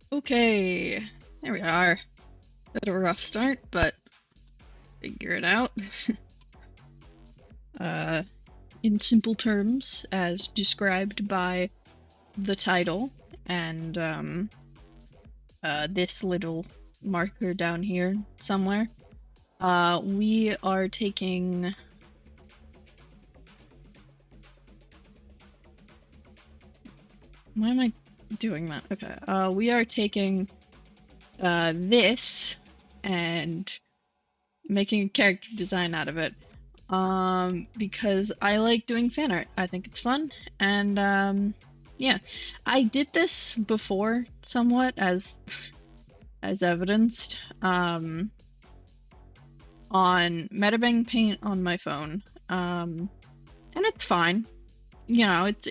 Okay, there we are. Bit of a rough start, but figure it out. In simple terms, as described by the title and this little marker down here somewhere, we are taking... Why am I doing that? Okay, we are taking this and making a character design out of it. Because I like doing fan art. I think it's fun, and yeah, I did this before somewhat as evidenced on Metabang Paint on my phone, and it's fine. You know, it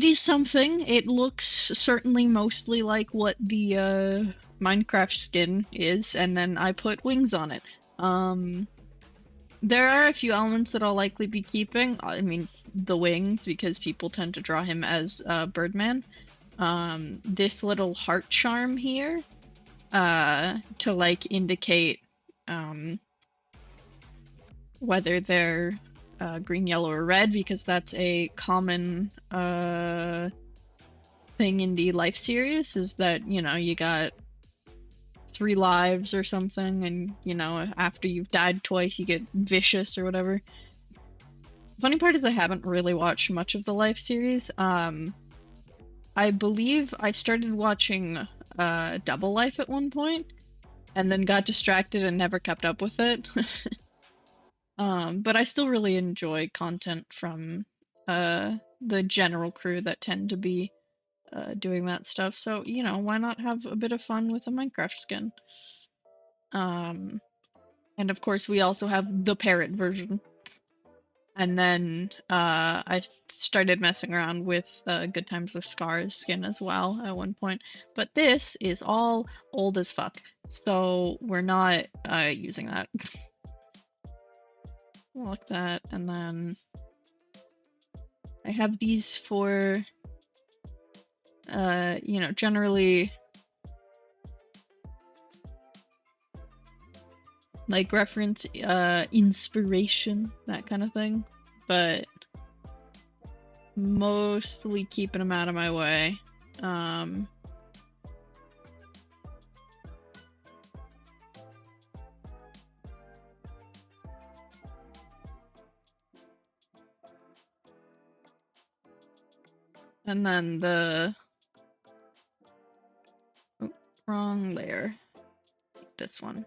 is something. It looks certainly mostly like what the Minecraft skin is, and then I put wings on it. There are a few elements that I'll likely be keeping. I mean, the wings, because people tend to draw him as Birdman. This little heart charm here, to like indicate whether they're green, yellow, or red, because that's a common thing in the life series, is that, you know, you got 3 lives or something, and, you know, after you've died twice, you get vicious or whatever. Funny part is I haven't really watched much of the life series. I believe I started watching Double Life at one point, and then got distracted and never kept up with it. But I still really enjoy content from the general crew that tend to be doing that stuff. So, you know, why not have a bit of fun with a Minecraft skin? And of course, we also have the parrot version. And then I started messing around with GoodTimesWithScar's skin as well at one point. But this is all old as fuck, so we're not using that. Like that, and then I have these for, you know, generally like reference, inspiration, that kind of thing, but mostly keeping them out of my way. And then the wrong layer, this one.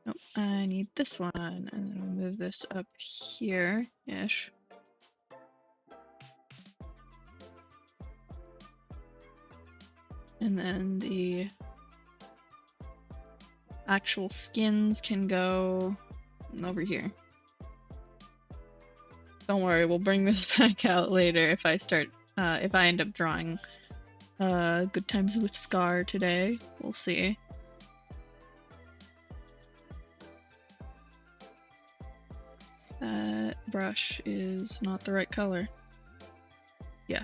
Nope, I need this one, and then I'll move this up here-ish. And then the actual skins can go over here. Don't worry, we'll bring this back out later if I start, if I end up drawing Good Times with Scar today. We'll see. That brush is not the right color. Yeah.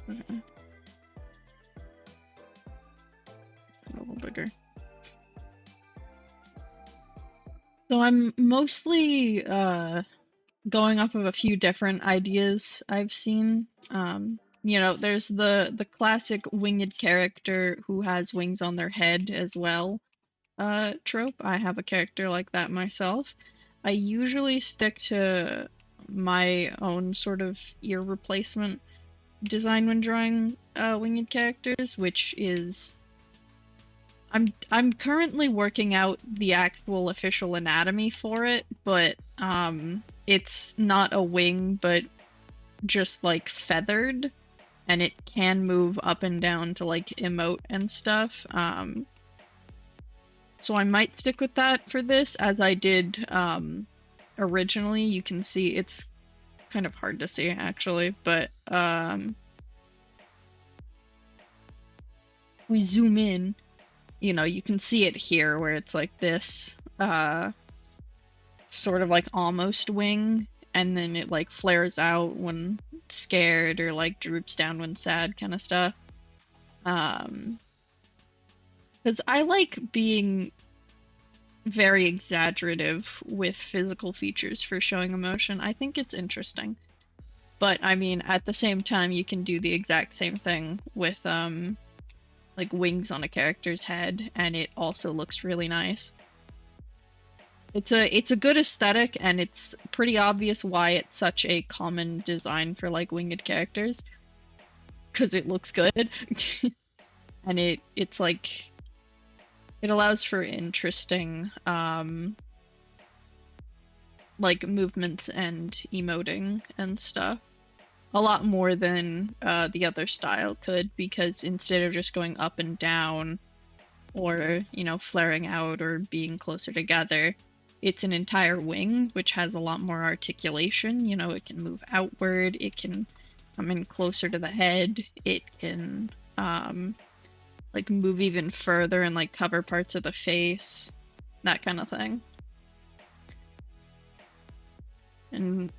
Okay. A little bigger. So I'm mostly going off of a few different ideas I've seen. You know, there's the classic winged character who has wings on their head as well trope. I have a character like that myself. I usually stick to my own sort of ear replacement design when drawing winged characters, which is I'm currently working out the actual official anatomy for it, but it's not a wing, but just like feathered, and it can move up and down to like emote and stuff. So I might stick with that for this, as I did originally. You can see it's kind of hard to see actually, but we zoom in, you know, you can see it here where it's like this sort of like almost wing, and then it like flares out when scared or like droops down when sad, kind of stuff. Because I like being very exaggerative with physical features for showing emotion. I think it's interesting. But I mean, at the same time, you can do the exact same thing with like wings on a character's head, and it also looks really nice. It's a good aesthetic, and it's pretty obvious why it's such a common design for like winged characters, because it looks good. And it's like, it allows for interesting like movements and emoting and stuff. A lot more than the other style could, because instead of just going up and down or, you know, flaring out or being closer together, it's an entire wing, which has a lot more articulation. You know, it can move outward, it can come in closer to the head, it can like move even further and like cover parts of the face, that kind of thing. And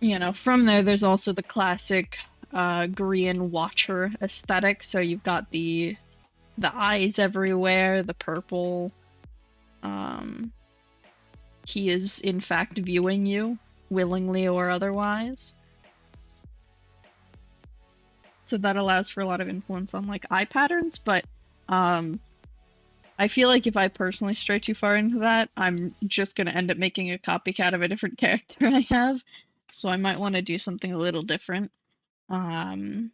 you know, from there, there's also the classic Grian Watcher aesthetic. So you've got the eyes everywhere, the purple. He is in fact viewing you, willingly or otherwise. So that allows for a lot of influence on like eye patterns, but I feel like if I personally stray too far into that, I'm just gonna end up making a copycat of a different character I have. So I might want to do something a little different. What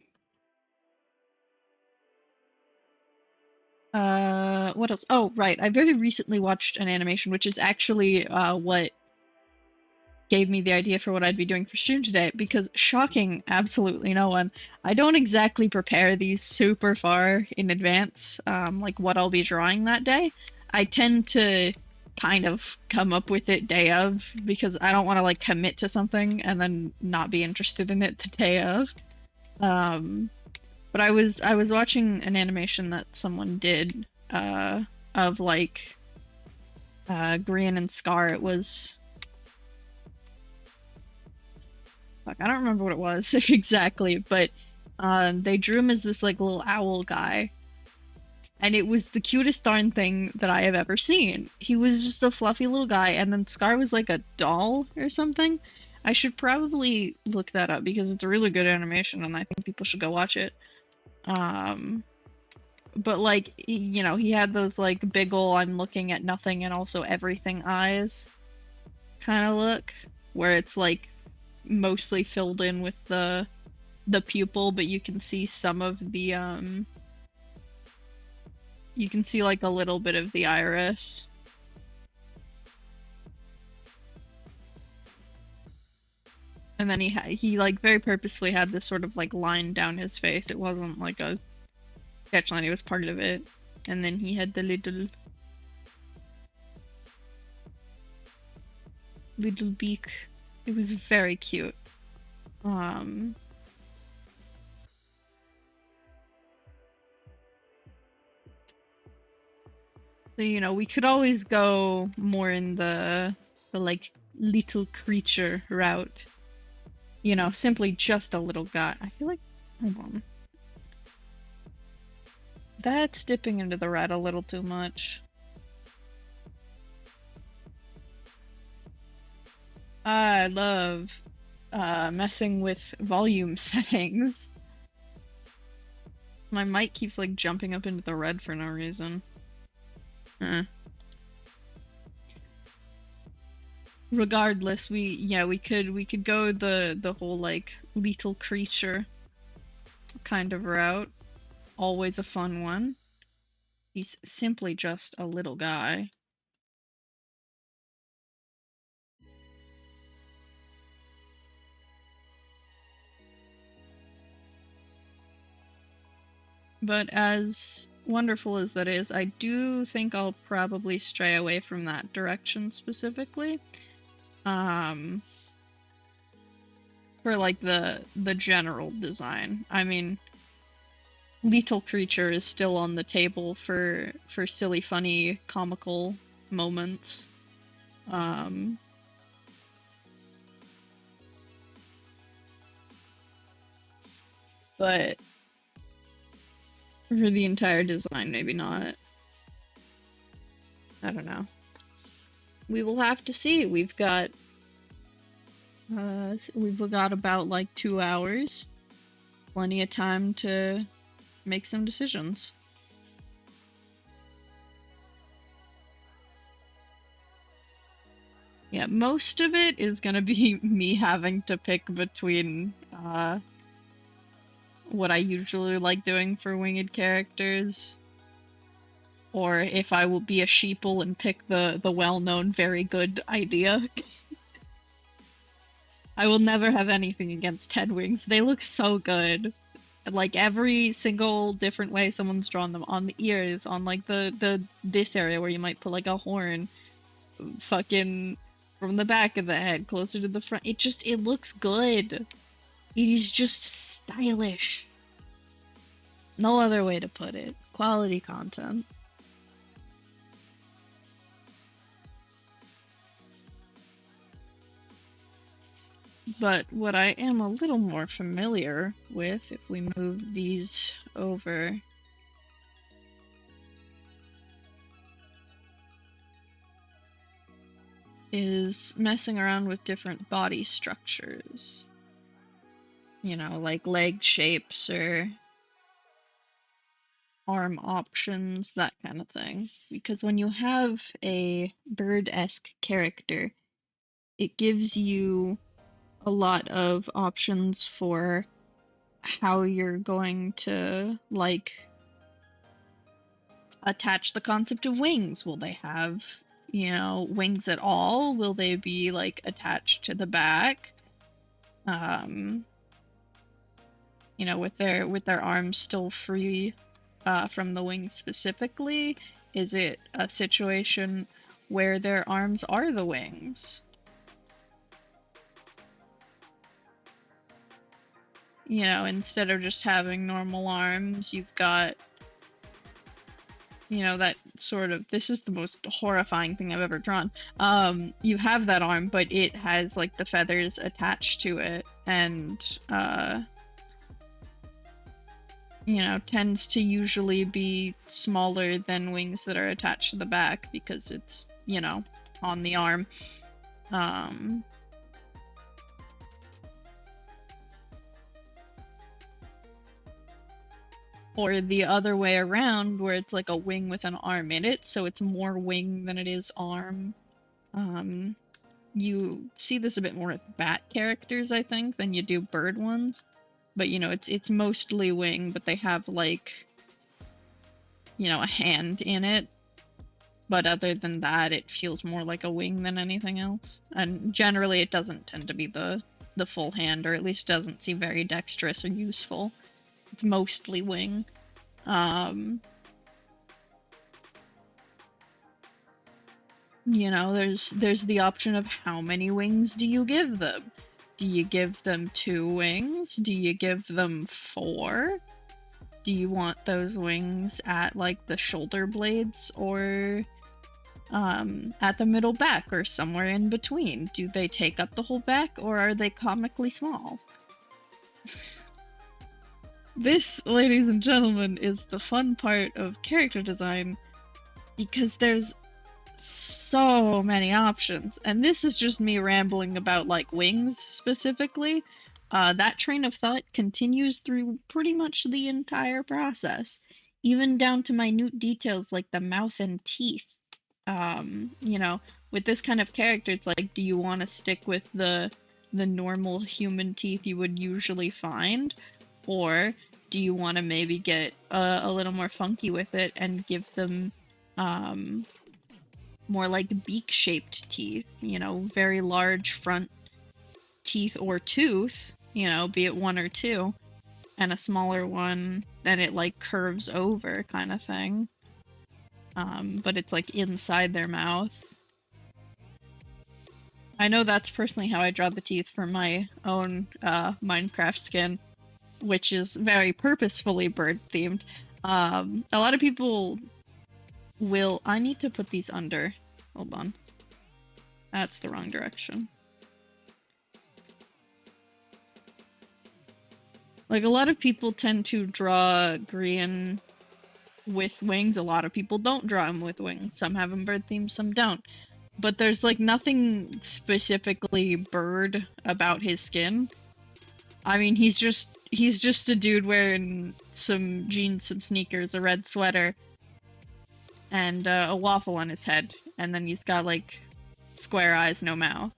else? Oh, right. I very recently watched an animation, which is actually what gave me the idea for what I'd be doing for stream today, because shocking absolutely no one, I don't exactly prepare these super far in advance, like what I'll be drawing that day. I tend to kind of come up with it day of, because I don't want to like commit to something and then not be interested in it the day of. But I was watching an animation that someone did of like Grian and Scar. It was, fuck, I don't remember what it was exactly, but they drew him as this like little owl guy. And it was the cutest darn thing that I have ever seen. He was just a fluffy little guy, and then Scar was like a doll or something. I should probably look that up because it's a really good animation and I think people should go watch it. But like, you know, he had those like big ol' I'm looking at nothing and also everything eyes kind of look, where it's like mostly filled in with the pupil, but you can see some of the you can see like a little bit of the iris. And then he like very purposefully had this sort of like line down his face. It wasn't like a sketch line, it was part of it. And then he had the little beak. It was very cute. So, you know, we could always go more in the like little creature route. You know, simply just a little guy. I feel like, hold on. That's dipping into the red a little too much. I love messing with volume settings. My mic keeps like jumping up into the red for no reason. Regardless, we could go the whole like lethal creature kind of route. Always a fun one. He's simply just a little guy. But as wonderful as that is, I do think I'll probably stray away from that direction specifically. For like the general design. I mean, lethal creature is still on the table for silly, funny, comical moments. But for the entire design, maybe not. I don't know. We will have to see. We've got about like 2 hours. Plenty of time to make some decisions. Yeah, most of it is gonna be me having to pick between what I usually like doing for winged characters, or if I will be a sheeple and pick the well-known very good idea. I will never have anything against Ted Wings. They look so good. Like every single different way someone's drawn them, on the ears, on like this area where you might put like a horn, fucking from the back of the head closer to the front. It looks good. It is just stylish. No other way to put it. Quality content. But what I am a little more familiar with, if we move these over, is messing around with different body structures. You know, like leg shapes or arm options, that kind of thing. Because when you have a bird-esque character, it gives you a lot of options for how you're going to, like, attach the concept of wings. Will they have, you know, wings at all? Will they be, like, attached to the back? You know, with their arms still free from the wings specifically? Is it a situation where their arms are the wings. You know, instead of just having normal arms, you've got, you know, that sort of, this is the most horrifying thing I've ever drawn. You have that arm, but it has like the feathers attached to it, and you know, tends to usually be smaller than wings that are attached to the back because it's, you know, on the arm. Or the other way around, where it's like a wing with an arm in it, so it's more wing than it is arm. You see this a bit more with bat characters, I think, than you do bird ones. But, you know, it's mostly wing, but they have, like, you know, a hand in it. But other than that, it feels more like a wing than anything else. And generally, it doesn't tend to be the full hand, or at least doesn't seem very dexterous or useful. It's mostly wing. You know, there's the option of how many wings do you give them? Do you give them 2 wings? Do you give them 4? Do you want those wings at, like, the shoulder blades, or at the middle back, or somewhere in between? Do they take up the whole back, or are they comically small? This, ladies and gentlemen, is the fun part of character design, because there's so many options. And this is just me rambling about, like, wings specifically. That train of thought continues through pretty much the entire process, even down to minute details like the mouth and teeth. You know, with this kind of character, it's like, do you want to stick with the normal human teeth you would usually find? Or do you want to maybe get a little more funky with it and give them more like beak-shaped teeth, you know, very large front teeth or tooth, you know, be it 1 or 2, and a smaller one, then it like curves over kind of thing. But it's like inside their mouth. I know that's personally how I draw the teeth for my own Minecraft skin, which is very purposefully bird-themed. A lot of people will... I need to put these under. Hold on. That's the wrong direction. Like, a lot of people tend to draw Grian with wings. A lot of people don't draw him with wings. Some have him bird-themed, some don't. But there's, like, nothing specifically bird about his skin. I mean, he's just a dude wearing some jeans, some sneakers, a red sweater, and a waffle on his head. And then he's got, like, square eyes, no mouth.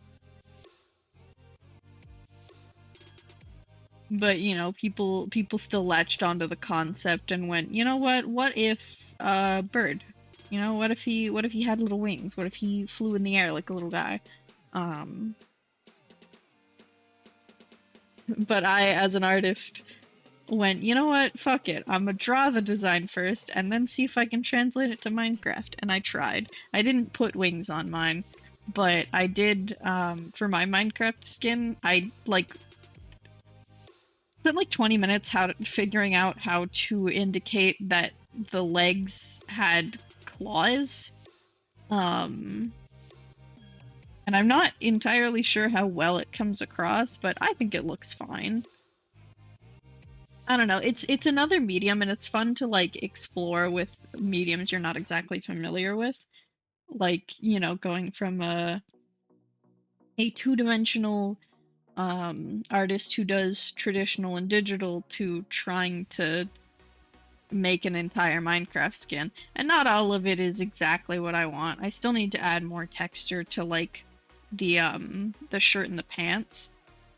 But, you know, people still latched onto the concept and went, you know what if bird? You know, what if he had little wings? What if he flew in the air like a little guy? But I, as an artist, went, you know what, fuck it. I'm gonna draw the design first and then see if I can translate it to Minecraft. And I tried. I didn't put wings on mine, but I did, for my Minecraft skin, I, like, spent like 20 minutes figuring out how to indicate that the legs had claws. And I'm not entirely sure how well it comes across, but I think it looks fine. I don't know, it's another medium, and it's fun to, like, explore with mediums you're not exactly familiar with. Like, you know, going from a two-dimensional artist who does traditional and digital to trying to make an entire Minecraft skin. And not all of it is exactly what I want. I still need to add more texture to, like, the shirt and the pants.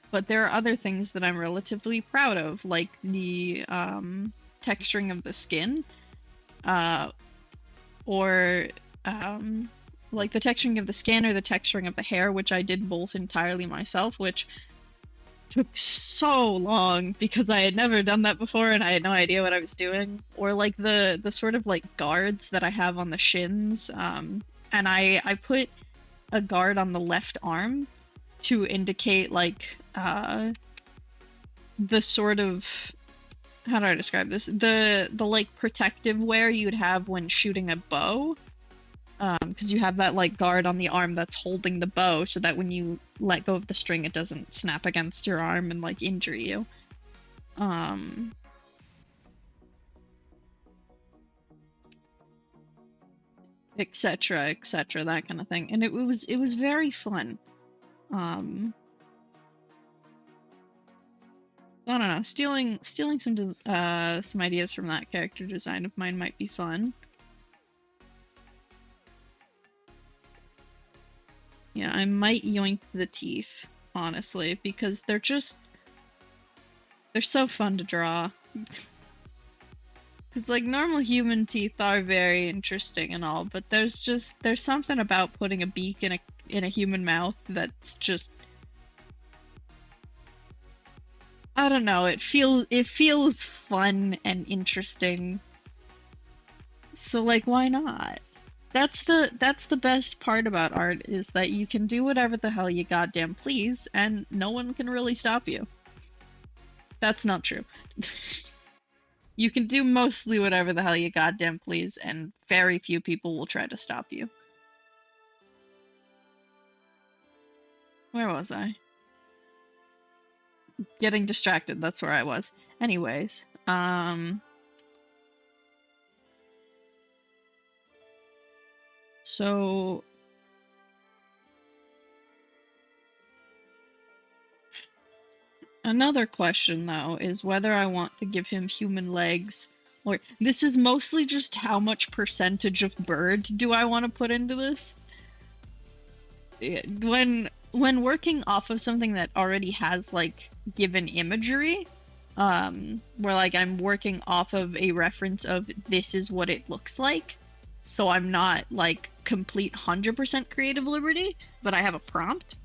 But there are other things that I'm relatively proud of, like the texturing of the skin, or like the texturing of the skin or the texturing of the hair, which I did both entirely myself, which took so long because I had never done that before and I had no idea what I was doing. Or like the sort of like guards that I have on the shins. and I put a guard on the left arm to indicate like the sort of, how do I describe this? The like protective wear you'd have when shooting a bow. Because you have that like guard on the arm that's holding the bow, so that when you let go of the string, it doesn't snap against your arm and like injure you. Etc., etc., that kind of thing, and it was very fun. I don't know, stealing some ideas from that character design of mine might be fun. Yeah, I might yoink the teeth, honestly, because they're so fun to draw. Because, like, normal human teeth are very interesting and all, but there's something about putting a beak in a human mouth that's just, I don't know, it feels fun and interesting. So, like, why not? That's the best part about art, is that you can do whatever the hell you goddamn please, and no one can really stop you. That's not true. You can do mostly whatever the hell you goddamn please, and very few people will try to stop you. Where was I? Getting distracted, that's where I was. Anyways, so another question, though, is whether I want to give him human legs, or this is mostly just how much percentage of bird do I want to put into this? When working off of something that already has, like, given imagery, where, like, I'm working off of a reference of this is what it looks like, so I'm not, like, complete 100% creative liberty, but I have a prompt.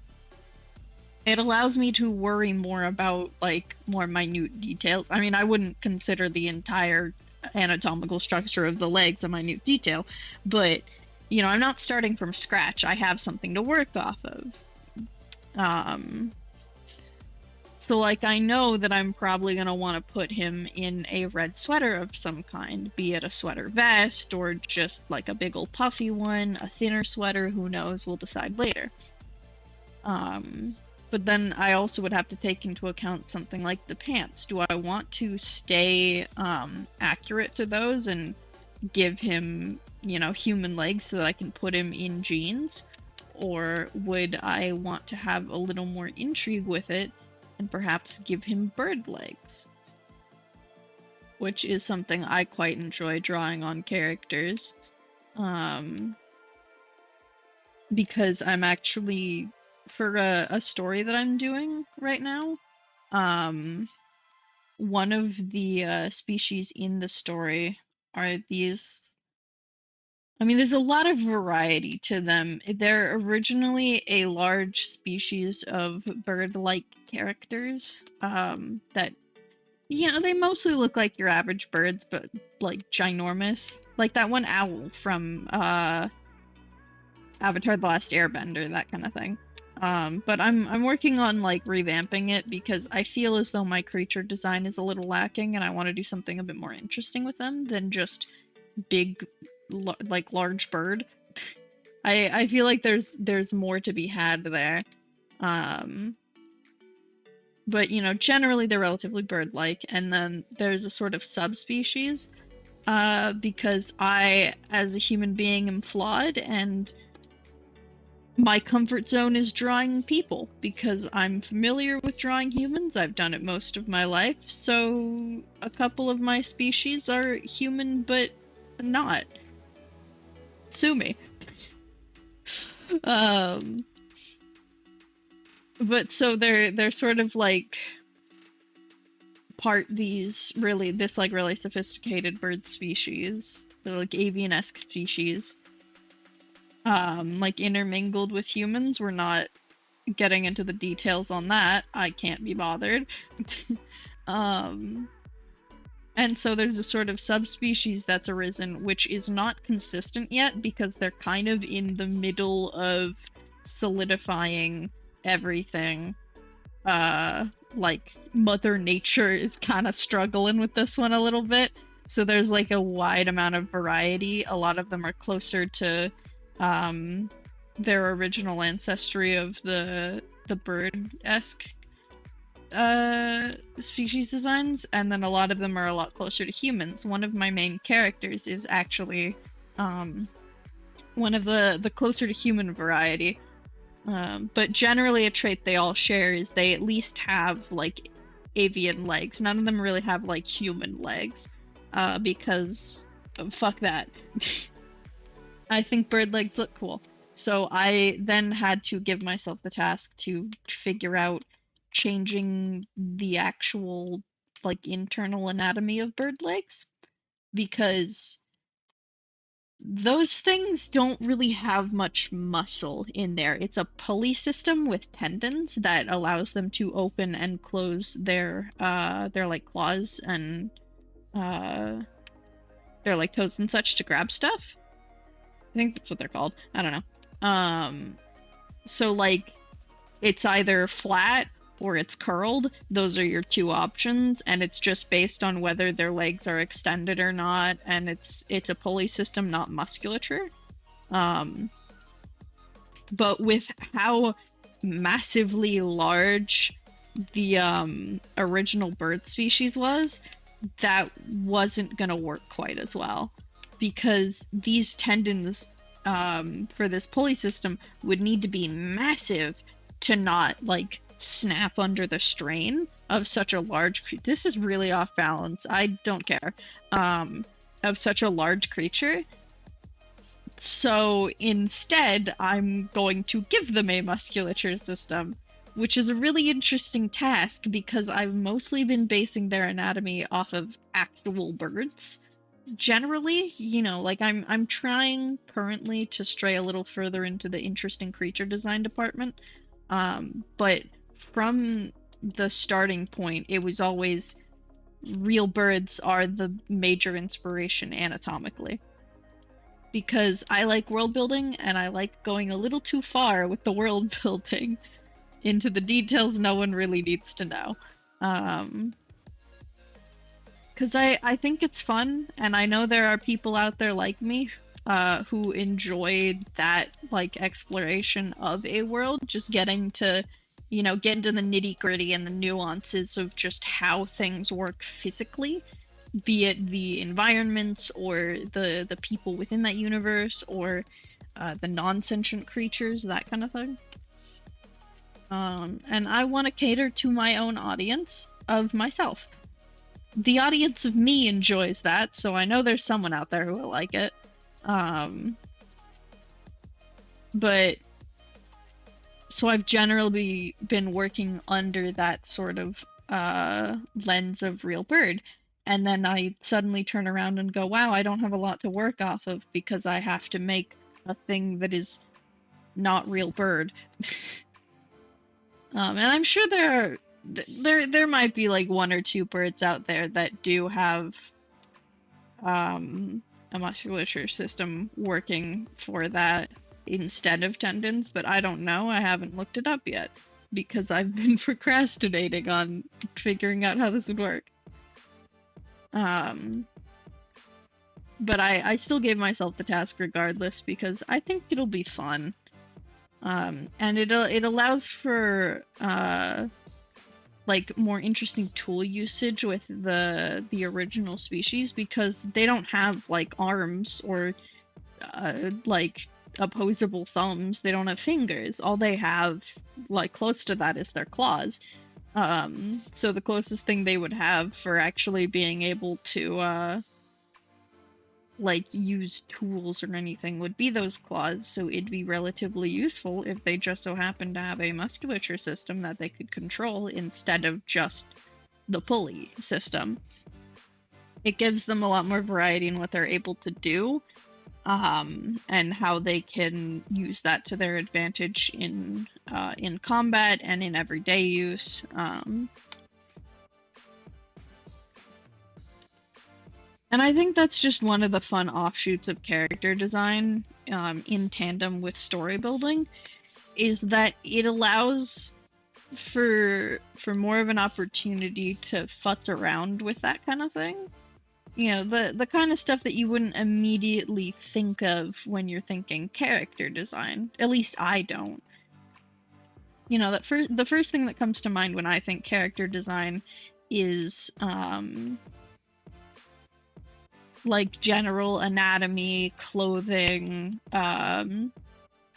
It allows me to worry more about, like, more minute details. I mean, I wouldn't consider the entire anatomical structure of the legs a minute detail, but, you know, I'm not starting from scratch. I have something to work off of. So, like, I know that I'm probably going to want to put him in a red sweater of some kind, be it a sweater vest, or just, like, a big old puffy one, a thinner sweater, who knows, we'll decide later. But then I also would have to take into account something like the pants. Do I want to stay accurate to those and give him, you know, human legs so that I can put him in jeans? Or would I want to have a little more intrigue with it and perhaps give him bird legs? Which is something I quite enjoy drawing on characters. Because I'm actually, for a story that I'm doing right now, one of the species in the story are these. I mean, there's a lot of variety to them. They're originally a large species of bird-like characters, that, you know, they mostly look like your average birds, but, like, ginormous. Like that one owl from, Avatar: The Last Airbender, that kind of thing. But I'm working on, like, revamping it because I feel as though my creature design is a little lacking, and I want to do something a bit more interesting with them than just big, like, large bird. I feel like there's more to be had there. But, you know, generally they're relatively bird-like, and then there's a sort of subspecies, because I, as a human being, am flawed, and my comfort zone is drawing people, because I'm familiar with drawing humans. I've done it most of my life, so a couple of my species are human, but not. Sue me. But so they're sort of like part this like really sophisticated bird species. They're like avian-esque species. Like intermingled with humans. We're not getting into the details on that. I can't be bothered. And so there's a sort of subspecies that's arisen, which is not consistent yet because they're kind of in the middle of solidifying everything. Like Mother Nature is kind of struggling with this one a little bit. So there's like a wide amount of variety. A lot of them are closer to their original ancestry of the bird-esque species designs, and then a lot of them are a lot closer to humans. One of my main characters is actually one of the closer to human variety. But generally a trait they all share is they at least have like avian legs. None of them really have like human legs, because fuck that. I think bird legs look cool. So I then had to give myself the task to figure out changing the actual like internal anatomy of bird legs, because those things don't really have much muscle in there. It's a pulley system with tendons that allows them to open and close their like claws and their like toes and such to grab stuff. I think that's what they're called. I don't know. So like it's either flat or it's curled. Those are your two options, and it's just based on whether their legs are extended or not, and it's a pulley system, not musculature. But with how massively large the original bird species was, that wasn't gonna work quite as well, because these tendons for this pulley system would need to be massive to not like snap under the strain of such a large creature. This is really off balance. I don't care. Of such a large creature. So instead, I'm going to give them a musculature system, which is a really interesting task because I've mostly been basing their anatomy off of actual birds. Generally, you know, like I'm trying currently to stray a little further into the interesting creature design department. But from the starting point, it was always real birds are the major inspiration anatomically. Because I like world building and I like going a little too far with the world building into the details no one really needs to know. Because I think it's fun, and I know there are people out there like me who enjoy that like exploration of a world, just getting to, you know, get into the nitty-gritty and the nuances of just how things work physically, be it the environments or the people within that universe or the non-sentient creatures, that kind of thing. And I want to cater to my own audience of myself. The audience of me enjoys that, so I know there's someone out there who will like it. But so I've generally been working under that sort of lens of real bird, and then I suddenly turn around and go, wow, I don't have a lot to work off of because I have to make a thing that is not real bird. And I'm sure there might be like one or two birds out there that do have a musculature system working for that instead of tendons, but I don't know. I haven't looked it up yet because I've been procrastinating on figuring out how this would work. But I still gave myself the task regardless because I think it'll be fun. And it allows for like more interesting tool usage with the original species because they don't have like arms or like opposable thumbs. They don't have fingers. All they have like close to that is their claws. So the closest thing they would have for actually being able to like use tools or anything would be those claws, so it'd be relatively useful if they just so happened to have a musculature system that they could control instead of just the pulley system. It gives them a lot more variety in what they're able to do, and how they can use that to their advantage in combat and in everyday use. And I think that's just one of the fun offshoots of character design, in tandem with story building, is that it allows for more of an opportunity to futz around with that kind of thing. You know, the kind of stuff that you wouldn't immediately think of when you're thinking character design. At least I don't. You know, the first thing that comes to mind when I think character design is like general anatomy, clothing,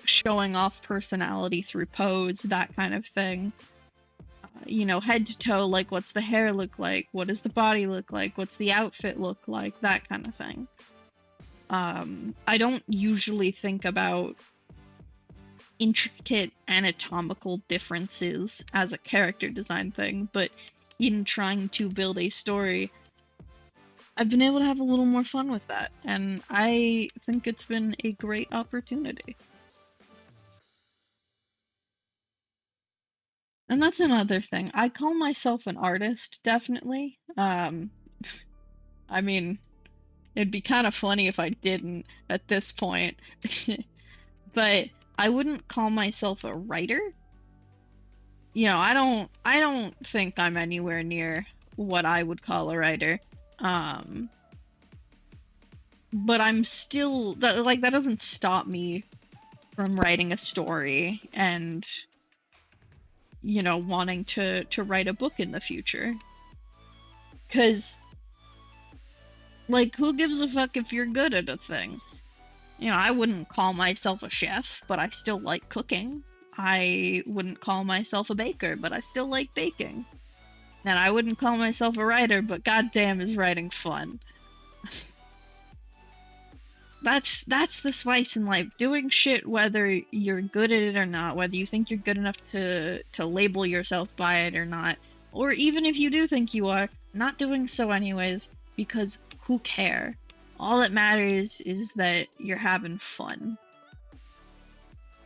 showing off personality through pose, that kind of thing. You know, head to toe, like what's the hair look like? What does the body look like? What's the outfit look like? That kind of thing. I don't usually think about intricate anatomical differences as a character design thing, but in trying to build a story, I've been able to have a little more fun with that, and I think it's been a great opportunity. And that's another thing. I call myself an artist, definitely. I mean, it'd be kind of funny if I didn't at this point. But I wouldn't call myself a writer. You know, I don't think I'm anywhere near what I would call a writer. But I'm still like, that doesn't stop me from writing a story and, you know, wanting to write a book in the future. 'Cause like, who gives a fuck if you're good at a thing? You know, I wouldn't call myself a chef, but I still like cooking. I wouldn't call myself a baker, but I still like baking. And I wouldn't call myself a writer, but goddamn is writing fun. That's the spice in life. Doing shit whether you're good at it or not, whether you think you're good enough to label yourself by it or not, or even if you do think you are, not doing so anyways, because who care? All that matters is that you're having fun.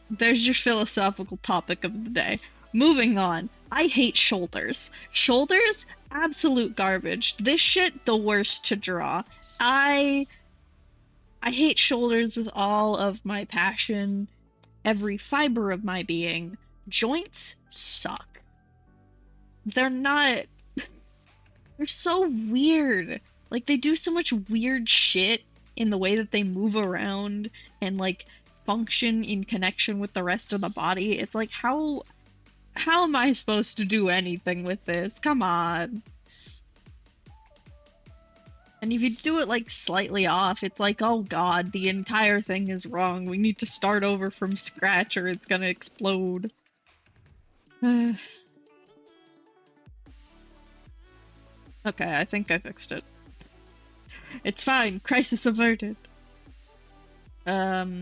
There's your philosophical topic of the day. Moving on. I hate shoulders. Shoulders? Absolute garbage. This shit, the worst to draw. I hate shoulders with all of my passion, every fiber of my being. Joints suck. They're not... They're so weird. Like, they do so much weird shit in the way that they move around and, like, function in connection with the rest of the body. It's like, how am I supposed to do anything with this? Come on. And if you do it, like, slightly off, it's like, oh god, the entire thing is wrong. We need to start over from scratch or it's gonna explode. Okay, I think I fixed it. It's fine. Crisis averted. I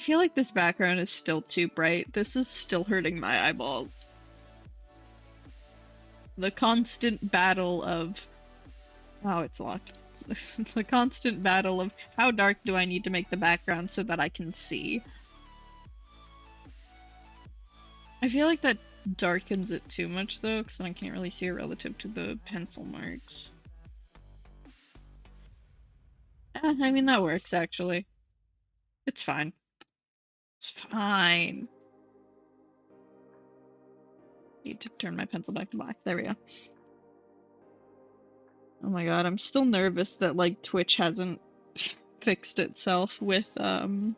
feel like this background is still too bright. This is still hurting my eyeballs. The constant battle of... Oh, it's locked. The constant battle of how dark do I need to make the background so that I can see. I feel like that darkens it too much though, because then I can't really see it relative to the pencil marks. I mean, that works actually. It's fine. It's fine. Need to turn my pencil back to black. There we go. Oh my god, I'm still nervous that, like, Twitch hasn't fixed itself with, the,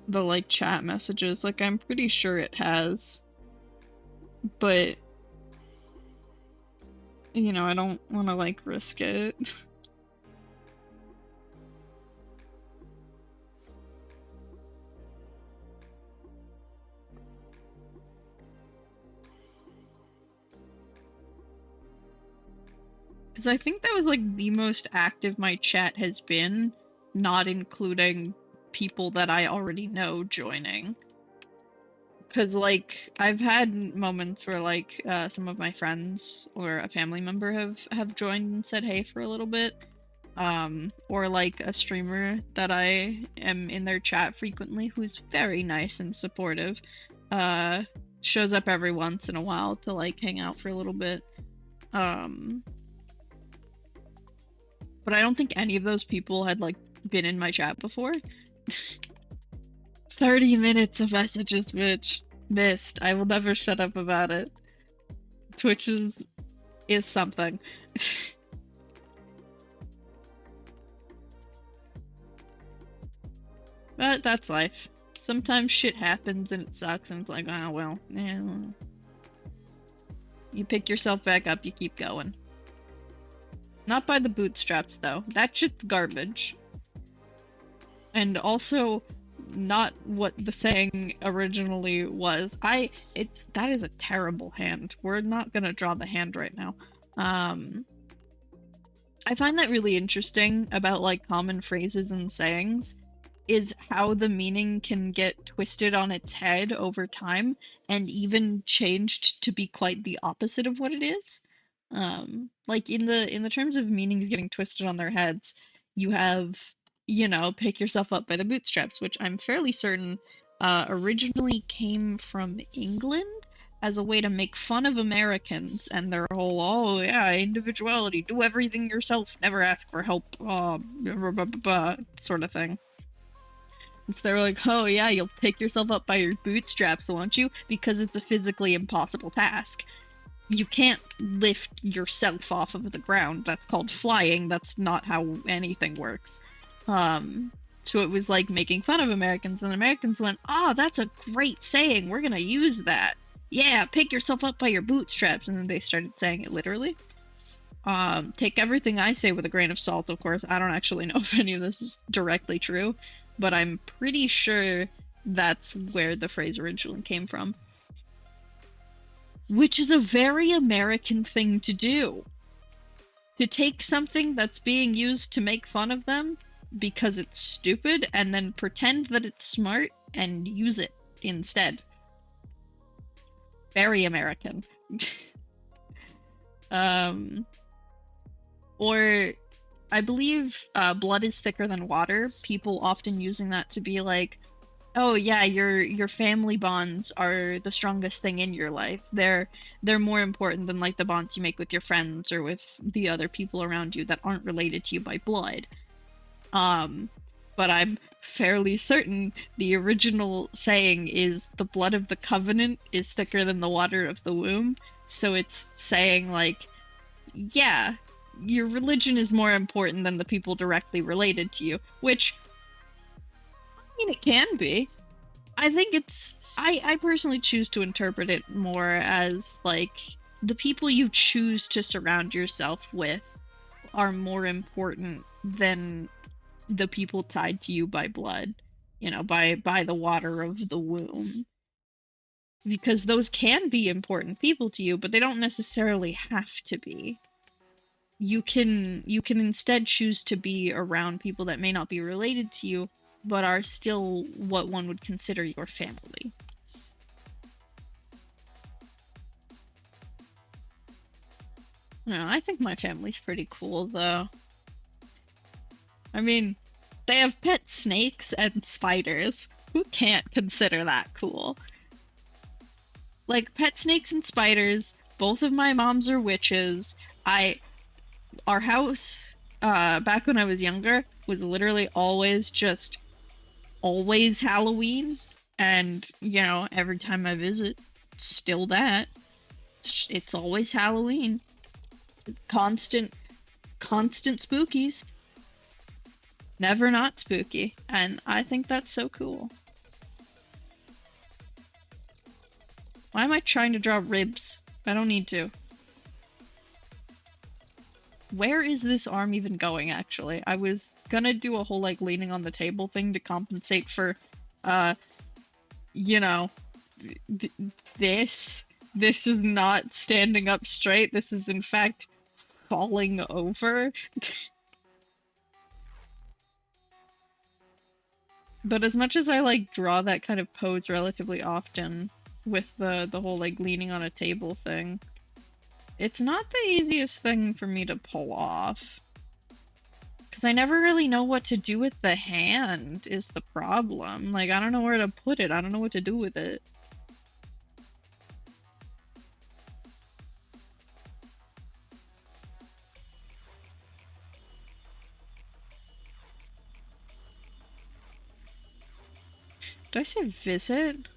like, chat messages. Like, I'm pretty sure it has. But, you know, I don't want to, like, risk it. Because I think that was, like, the most active my chat has been, not including people that I already know joining. Because, like, I've had moments where, like, some of my friends or a family member have joined and said hey for a little bit. Or, like, a streamer that I am in their chat frequently who's very nice and supportive, shows up every once in a while to, like, hang out for a little bit. Um, but I don't think any of those people had, like, been in my chat before. 30 minutes of messages, bitch. Missed. I will never shut up about it. Twitch is something. But that's life. Sometimes shit happens and it sucks and it's like, oh well, yeah. You pick yourself back up, you keep going. Not by the bootstraps though. That shit's garbage. And also not what the saying originally was. That is a terrible hand. We're not gonna draw the hand right now. I find that really interesting about, like, common phrases and sayings, is how the meaning can get twisted on its head over time and even changed to be quite the opposite of what it is. Like in the terms of meanings getting twisted on their heads, you have, pick yourself up by the bootstraps, which I'm fairly certain originally came from England as a way to make fun of Americans and their whole, oh yeah, individuality, do everything yourself, never ask for help, sort of thing. And so they were like, oh yeah, you'll pick yourself up by your bootstraps, won't you? Because it's a physically impossible task. You can't lift yourself off of the ground. That's called flying. That's not how anything works. So it was like making fun of Americans, and Americans went, oh, that's a great saying. We're gonna use that. Yeah, pick yourself up by your bootstraps. And then they started saying it literally. Take everything I say with a grain of salt, of course. I don't actually know if any of this is directly true, but I'm pretty sure that's where the phrase originally came from. Which is a very American thing to do. To take something that's being used to make fun of them because it's stupid and then pretend that it's smart and use it instead. Very American. Or I believe blood is thicker than water. People often using that to be like, oh yeah, your family bonds are the strongest thing in your life. They're more important than, like, the bonds you make with your friends or with the other people around you that aren't related to you by blood. But I'm fairly certain the original saying is the blood of the covenant is thicker than the water of the womb. So it's saying, like, yeah, your religion is more important than the people directly related to you, which, I mean, it can be. I think I personally choose to interpret it more as, like, the people you choose to surround yourself with are more important than the people tied to you by blood, by the water of the womb. Because those can be important people to you, but they don't necessarily have to be. You can instead choose to be around people that may not be related to you, but are still what one would consider your family. No, I think my family's pretty cool, though. I mean, they have pet snakes and spiders. Who can't consider that cool? Like, pet snakes and spiders, both of my moms are witches. Our house, back when I was younger, was literally always Halloween. And, every time I visit, still that. It's always Halloween. Constant spookies. Never not spooky. And I think that's so cool. Why am I trying to draw ribs? I don't need to. Where is this arm even going, actually? I was gonna do a whole, like, leaning on the table thing to compensate for, this. This is not standing up straight. This is, in fact, falling over. But as much as I, like, draw that kind of pose relatively often with the whole, like, leaning on a table thing, it's not the easiest thing for me to pull off. Because I never really know what to do with the hand, is the problem. Like, I don't know where to put it. I don't know what to do with it. Did I say visit?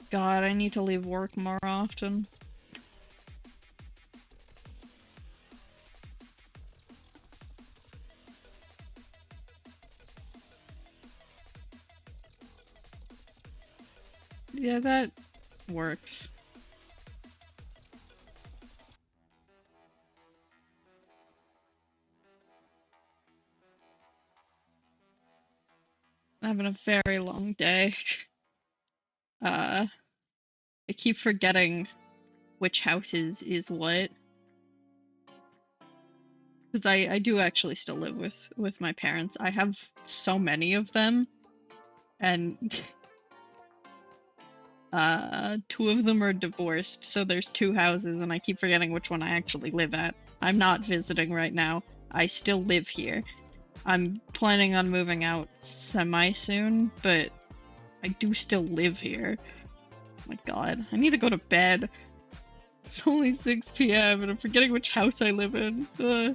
God, I need to leave work more often. Yeah, that works. I'm having a very long day. I keep forgetting which house is what. Because I do actually still live with my parents. I have so many of them, and two of them are divorced, so there's two houses, and I keep forgetting which one I actually live at. I'm not visiting right now. I still live here. I'm planning on moving out semi-soon, but I do still live here. Oh my god, I need to go to bed. It's only 6 p.m. and I'm forgetting which house I live in. Ugh.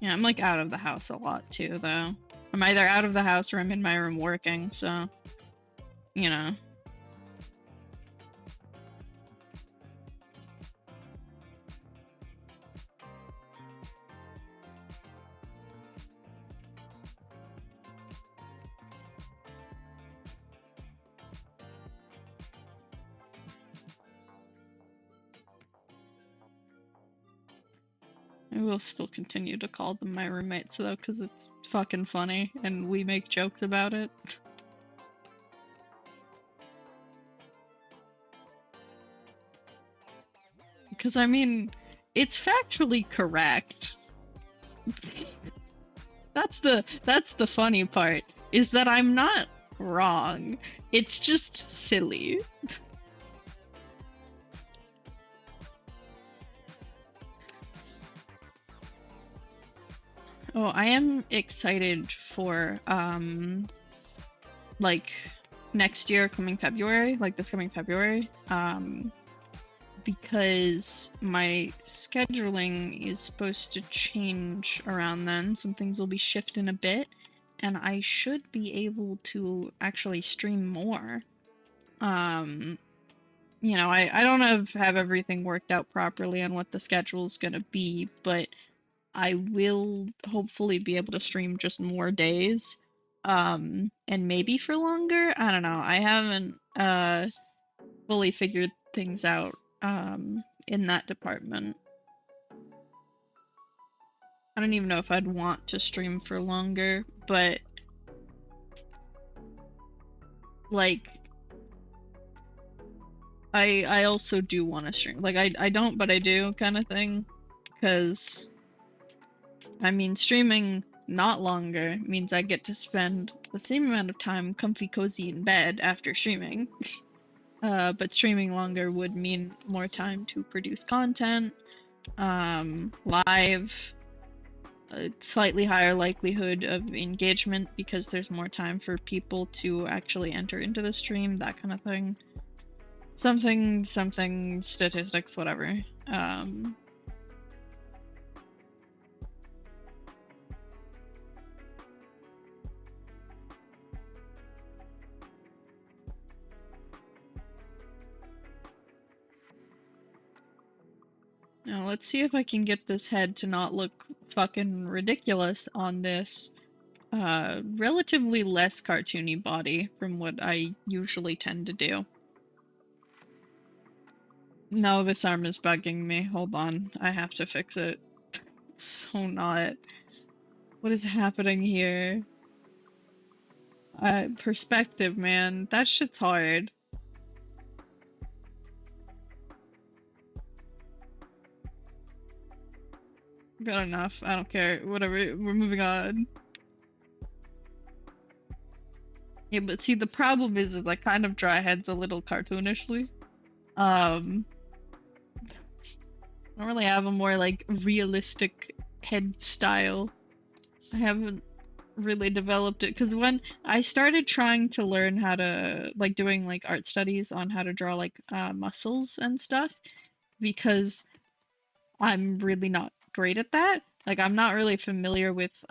Yeah, I'm like out of the house a lot too, though. I'm either out of the house or I'm in my room working, so, you know. I will still continue to call them my roommates though, because it's fucking funny and we make jokes about it. Because I mean, it's factually correct. That's the funny part, is that I'm not wrong. It's just silly. Oh, I am excited for like next year, coming February, like this coming February, because my scheduling is supposed to change around then. Some things will be shifting a bit, and I should be able to actually stream more. You know, I don't have everything worked out properly on what the schedule's gonna be, but I will hopefully be able to stream just more days, and maybe for longer. I don't know. I haven't fully figured things out in that department. I don't even know if I'd want to stream for longer, but like I also do want to stream. Like I don't, but I do kind of thing, because I mean, streaming not longer means I get to spend the same amount of time comfy cozy in bed after streaming. But streaming longer would mean more time to produce content, live, a slightly higher likelihood of engagement because there's more time for people to actually enter into the stream, that kind of thing. Something, statistics, whatever. Now let's see if I can get this head to not look fucking ridiculous on this relatively less cartoony body from what I usually tend to do. No, this arm is bugging me. Hold on. I have to fix it. It's so not. What is happening here? Perspective, man. That shit's hard. Good enough. I don't care. Whatever. We're moving on. Yeah, but see, the problem is I kind of draw heads a little cartoonishly. I don't really have a more, like, realistic head style. I haven't really developed it, because when I started trying to learn how to, like, doing like art studies on how to draw like muscles and stuff, because I'm really not great at that. Like, I'm not really familiar with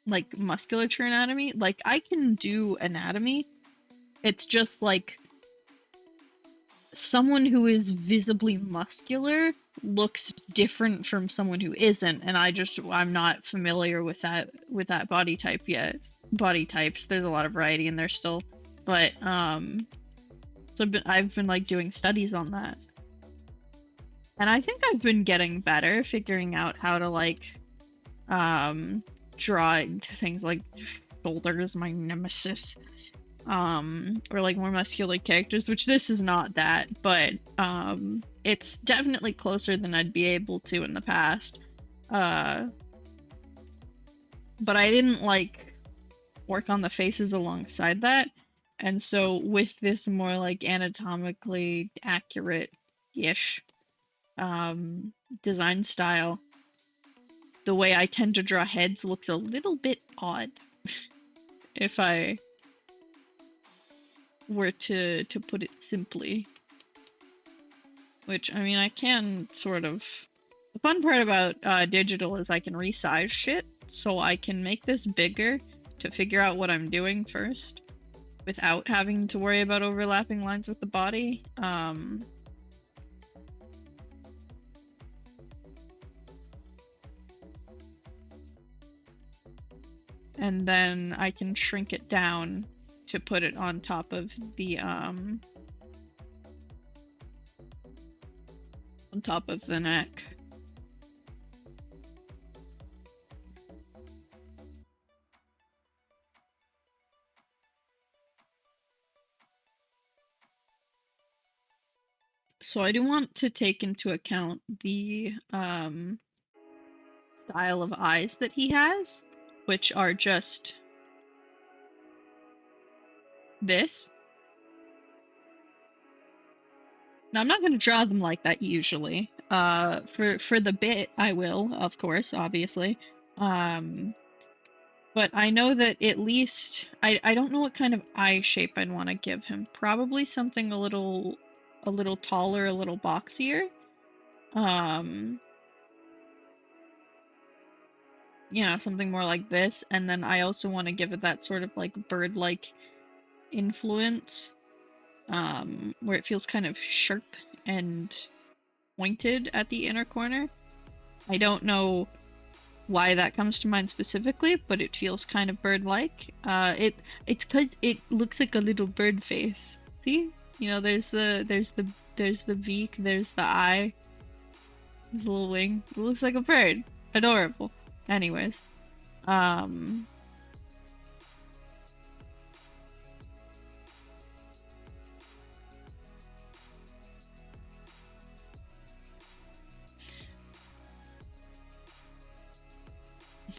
like musculature anatomy. Like, I can do anatomy. It's just like someone who is visibly muscular looks different from someone who isn't, and I'm not familiar with that body type yet. Body types, there's a lot of variety in there still, but so I've been like doing studies on that, and I think I've been getting better figuring out how to like draw things like shoulders, my nemesis, or like more muscular characters, which this is not that, but it's definitely closer than I'd be able to in the past. But I didn't like work on the faces alongside that, and so with this more like anatomically accurate-ish design style, the way I tend to draw heads looks a little bit odd if I were to put it simply. Which, I mean, I can sort of... The fun part about digital is I can resize shit, so I can make this bigger to figure out what I'm doing first, without having to worry about overlapping lines with the body. And then I can shrink it down to put it on top of the neck. So I do want to take into account the style of eyes that he has, which are just this. Now, I'm not going to draw them like that usually. For the bit, I will, of course, obviously. But I know that at least I don't know what kind of eye shape I'd want to give him. Probably something a little taller, a little boxier. You know, something more like this, and then I also want to give it that sort of like bird-like influence, where it feels kind of sharp and pointed at the inner corner. I don't know why that comes to mind specifically, but it feels kind of bird-like. It's because it looks like a little bird face. See? You know, there's the beak, there's the eye, there's a little wing. It looks like a bird. Adorable. Anyways,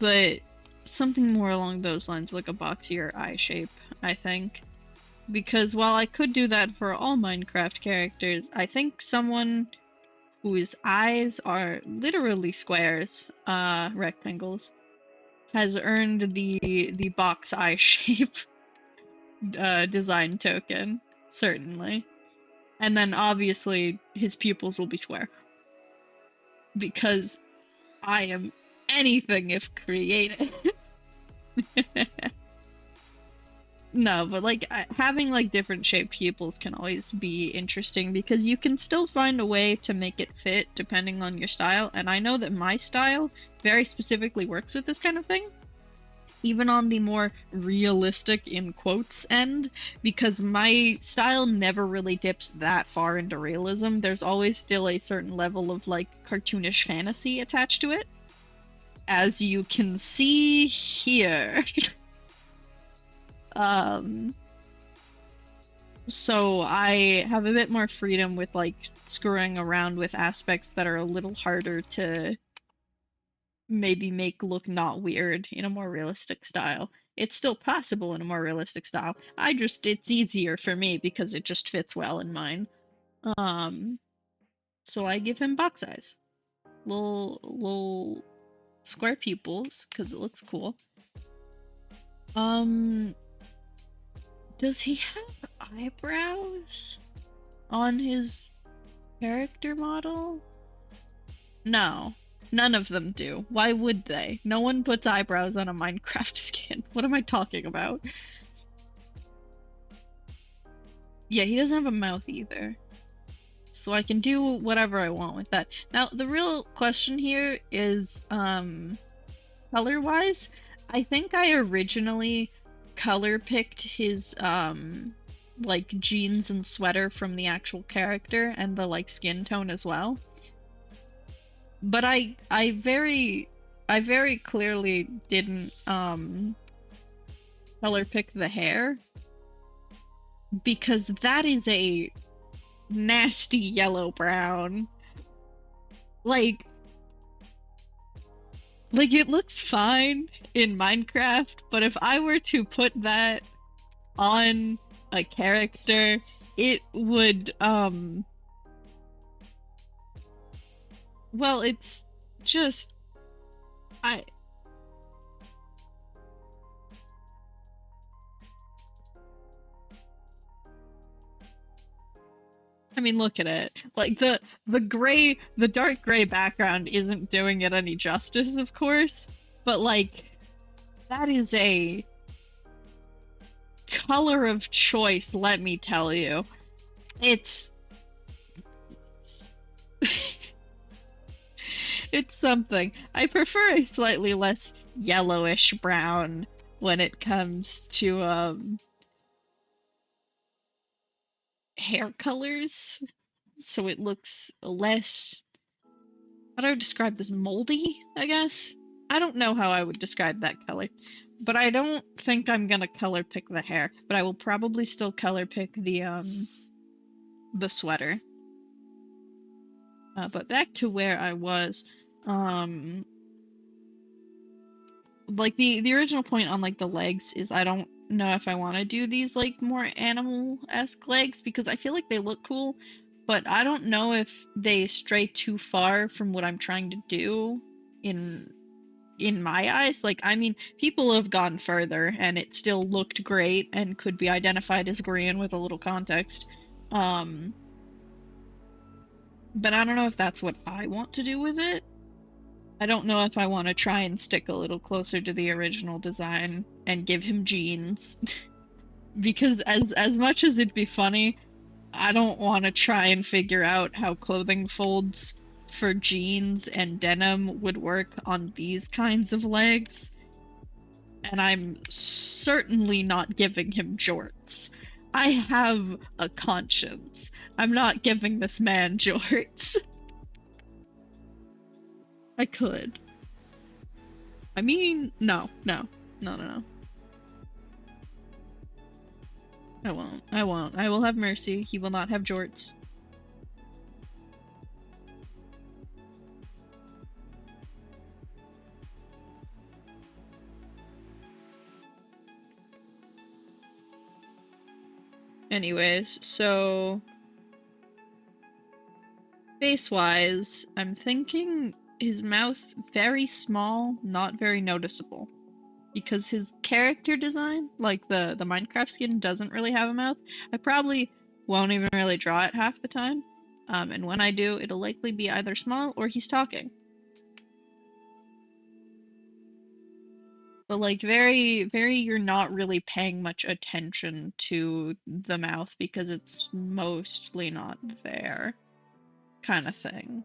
but something more along those lines, like a boxier eye shape, I think. Because while I could do that for all Minecraft characters, I think someone whose eyes are literally squares, rectangles, has earned the box eye shape design token, certainly. And then obviously his pupils will be square. Because I am anything if creative. No, but like having like different shaped pupils can always be interesting because you can still find a way to make it fit depending on your style. And I know that my style very specifically works with this kind of thing, even on the more realistic in quotes end, because my style never really dips that far into realism. There's always still a certain level of like cartoonish fantasy attached to it, as you can see here. So I have a bit more freedom with like screwing around with aspects that are a little harder to maybe make look not weird in a more realistic style. It's still possible in a more realistic style. It's easier for me because it just fits well in mine. So I give him box eyes. Little square pupils, because it looks cool. Does he have eyebrows on his character model? No, none of them do. Why would they? No one puts eyebrows on a Minecraft skin. What am I talking about? Yeah, he doesn't have a mouth either. So I can do whatever I want with that. Now, the real question here is, color-wise, I think I originally color picked his, like, jeans and sweater from the actual character and the, like, skin tone as well. But I very clearly didn't, color pick the hair. Because that is a nasty yellow-brown. Like, it looks fine in Minecraft, but if I were to put that on a character, it would, well, it's just, I mean, look at it. Like, the dark gray background isn't doing it any justice, of course, but, like, that is a color of choice, let me tell you. It's it's something. I prefer a slightly less yellowish brown when it comes to hair colors, so it looks less, how do I describe this, moldy, I guess? I don't know how I would describe that color, but I don't think I'm gonna color pick the hair, but I will probably still color pick the sweater. But back to where I was, like, the original point on, like, the legs is I don't know if I want to do these, like, more animal-esque legs, because I feel like they look cool, but I don't know if they stray too far from what I'm trying to do in my eyes. Like, I mean, people have gone further, and it still looked great, and could be identified as Grian with a little context. But I don't know if that's what I want to do with it. I don't know if I want to try and stick a little closer to the original design and give him jeans. Because as much as it'd be funny, I don't want to try and figure out how clothing folds for jeans and denim would work on these kinds of legs. And I'm certainly not giving him jorts. I have a conscience. I'm not giving this man jorts. I could. I mean, no. I won't. I will have mercy. He will not have jorts. Anyways, so face-wise, I'm thinking his mouth very small, not very noticeable. Because his character design, like the Minecraft skin, doesn't really have a mouth. I probably won't even really draw it half the time. And when I do, it'll likely be either small or he's talking. But, like, very, you're not really paying much attention to the mouth because it's mostly not there, kind of thing.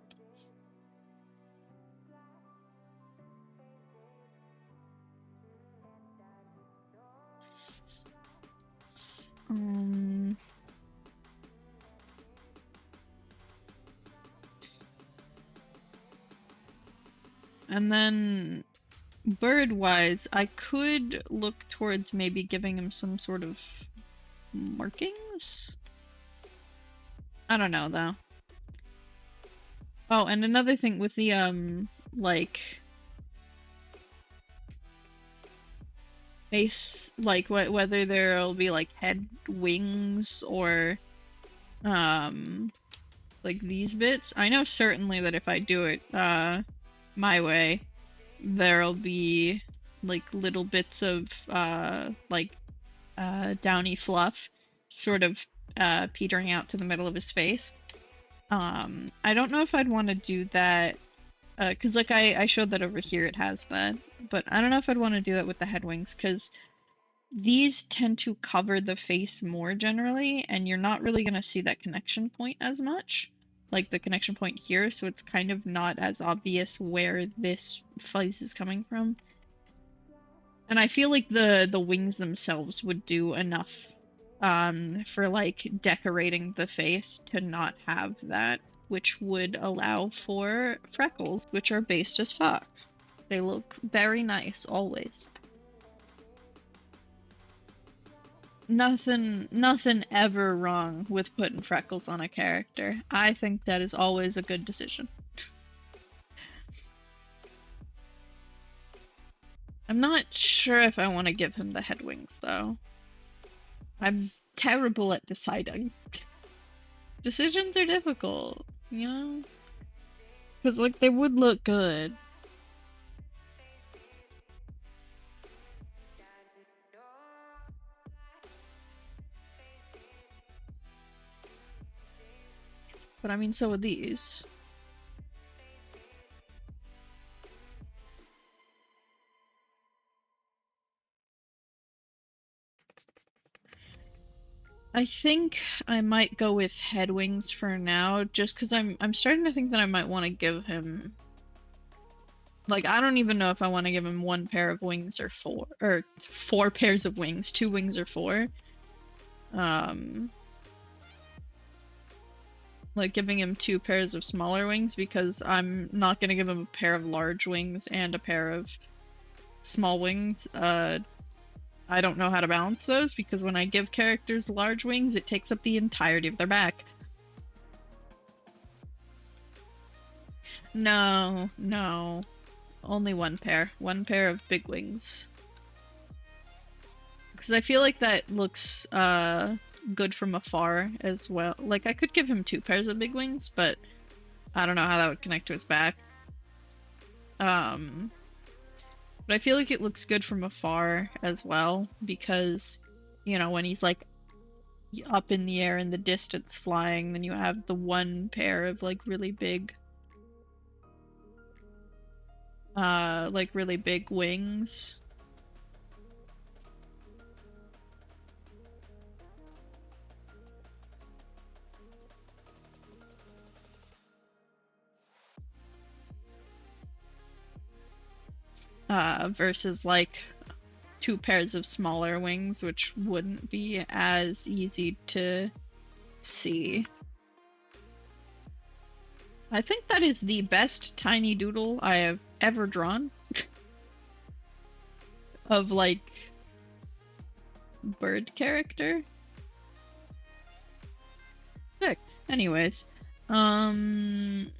And then bird-wise, I could look towards maybe giving him some sort of markings? I don't know, though. Oh, and another thing with the, like, face, like, whether there'll be, like, head wings or, like, these bits. I know certainly that if I do it, my way, there'll be like little bits of downy fluff sort of petering out to the middle of his face. I don't know if I'd want to do that because like I showed that over here it has that, but I don't know if I'd want to do that with the head wings because these tend to cover the face more generally, and you're not really going to see that connection point as much, like the connection point here, so it's kind of not as obvious where this face is coming from. And I feel like the wings themselves would do enough for like decorating the face to not have that, which would allow for freckles, which are based as fuck. They look very nice always. Nothing ever wrong with putting freckles on a character. I think that is always a good decision. I'm not sure if I want to give him the head wings, though. I'm terrible at deciding. Decisions are difficult, you know? Because, like, they would look good. But I mean, so would these. I think I might go with head wings for now, just because I'm starting to think that I might want to give him... Like, I don't even know if I want to give him one pair of wings or four pairs of wings, 2 wings or 4. Like giving him 2 pairs of smaller wings because I'm not gonna give him a pair of large wings and a pair of small wings. I don't know how to balance those because when I give characters large wings, it takes up the entirety of their back. No, no. Only one pair. One pair of big wings. Because I feel like that looks good from afar as well. Like, I could give him 2 pairs of big wings, but I don't know how that would connect to his back. But I feel like it looks good from afar as well, because, you know, when he's like up in the air in the distance flying, then you have the one pair of like really big wings. Versus like 2 pairs of smaller wings, which wouldn't be as easy to see. I think that is the best tiny doodle I have ever drawn. Of like bird character. Sick. Anyways, yeah, I'm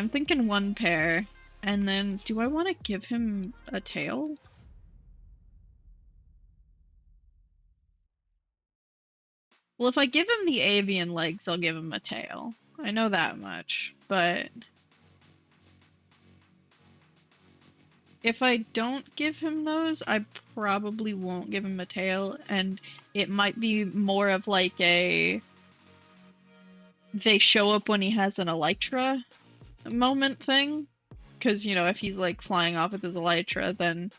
thinking 1 pair. And then, do I want to give him a tail? Well, if I give him the avian legs, I'll give him a tail. I know that much, but... if I don't give him those, I probably won't give him a tail, and it might be more of like a... they show up when he has an elytra moment thing. Because, you know, if he's like flying off with his elytra, then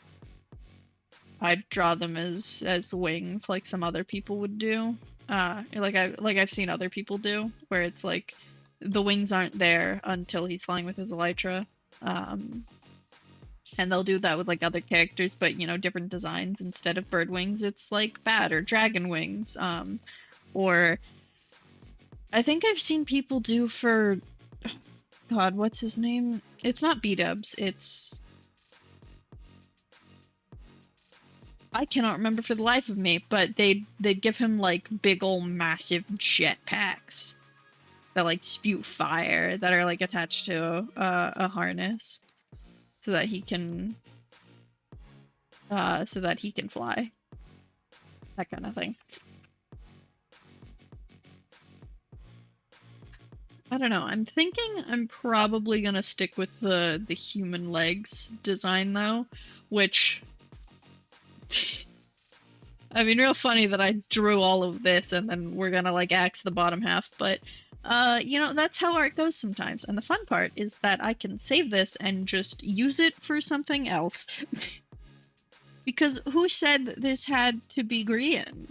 I'd draw them as wings, like some other people would do. Like I've seen other people do, where it's like the wings aren't there until he's flying with his elytra. And they'll do that with like other characters, but you know, different designs. Instead of bird wings, it's like bat or dragon wings. Or I think I've seen people do for God, what's his name? It's not B-dubs, it's... I cannot remember for the life of me, but they'd give him like big ol' massive jetpacks that like spew fire that are like attached to a harness so that he can fly. That kind of thing. I don't know. I'm thinking I'm probably gonna stick with the human legs design though, which I mean, real funny that I drew all of this and then we're gonna like axe the bottom half, but you know, that's how art goes sometimes. And the fun part is that I can save this and just use it for something else. Because who said that this had to be Grian?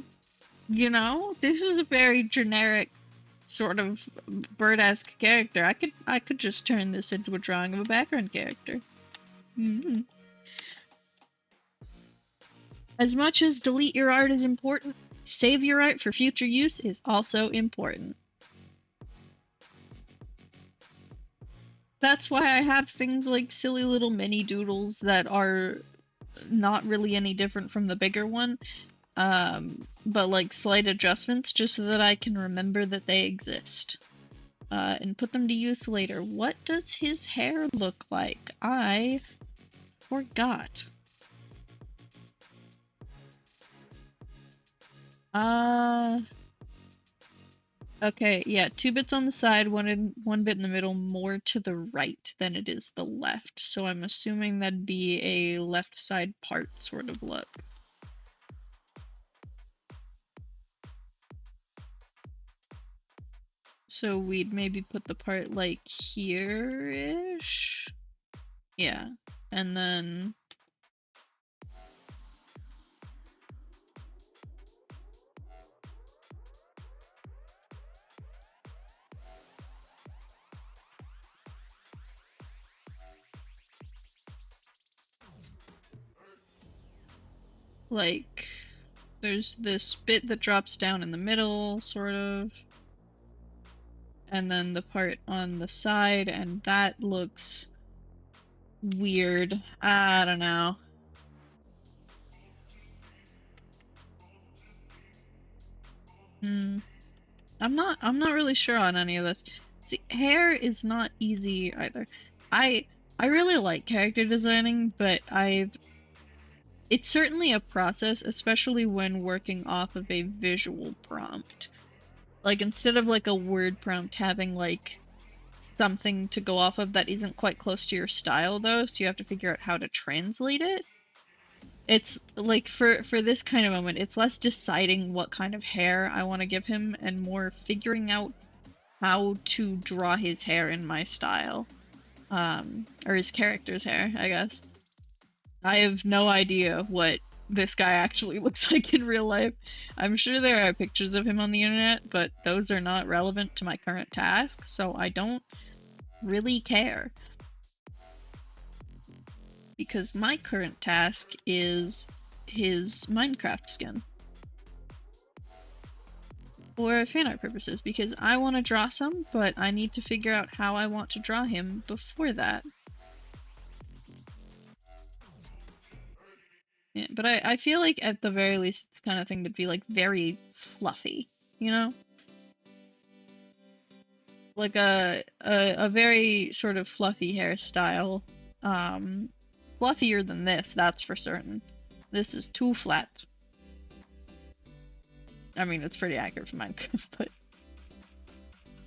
You know, this is a very generic sort of bird-esque character. I could just turn this into a drawing of a background character. Mm-hmm. As much as delete your art is important, save your art for future use is also important. That's why I have things like silly little mini doodles that are not really any different from the bigger one, but like slight adjustments just so that I can remember that they exist. And put them to use later. What does his hair look like? I forgot. Okay, yeah, 2 bits on the side, one bit in the middle, more to the right than it is the left. So I'm assuming that'd be a left side part sort of look. So we'd maybe put the part like here-ish? Yeah. And then like there's this bit that drops down in the middle, sort of. And then the part on the side, and that looks weird. I don't know. I'm not really sure on any of this. See, hair is not easy either. I I really like character designing, but it's certainly a process, especially when working off of a visual prompt. Like instead of like a word prompt having like something to go off of that isn't quite close to your style though, so you have to figure out how to translate it. It's like for this kind of moment, it's less deciding what kind of hair I want to give him and more figuring out how to draw his hair in my style. Or his character's hair, I guess. I have no idea what this guy actually looks like in real life. I'm sure there are pictures of him on the internet, but those are not relevant to my current task, so I don't really care. Because my current task is his Minecraft skin. For fan art purposes, because I want to draw some, but I need to figure out how I want to draw him before that. Yeah, but I feel like at the very least it's the kind of thing that'd be like very fluffy, you know? Like a very sort of fluffy hairstyle. Fluffier than this, that's for certain. This is too flat. I mean, it's pretty accurate for Minecraft, but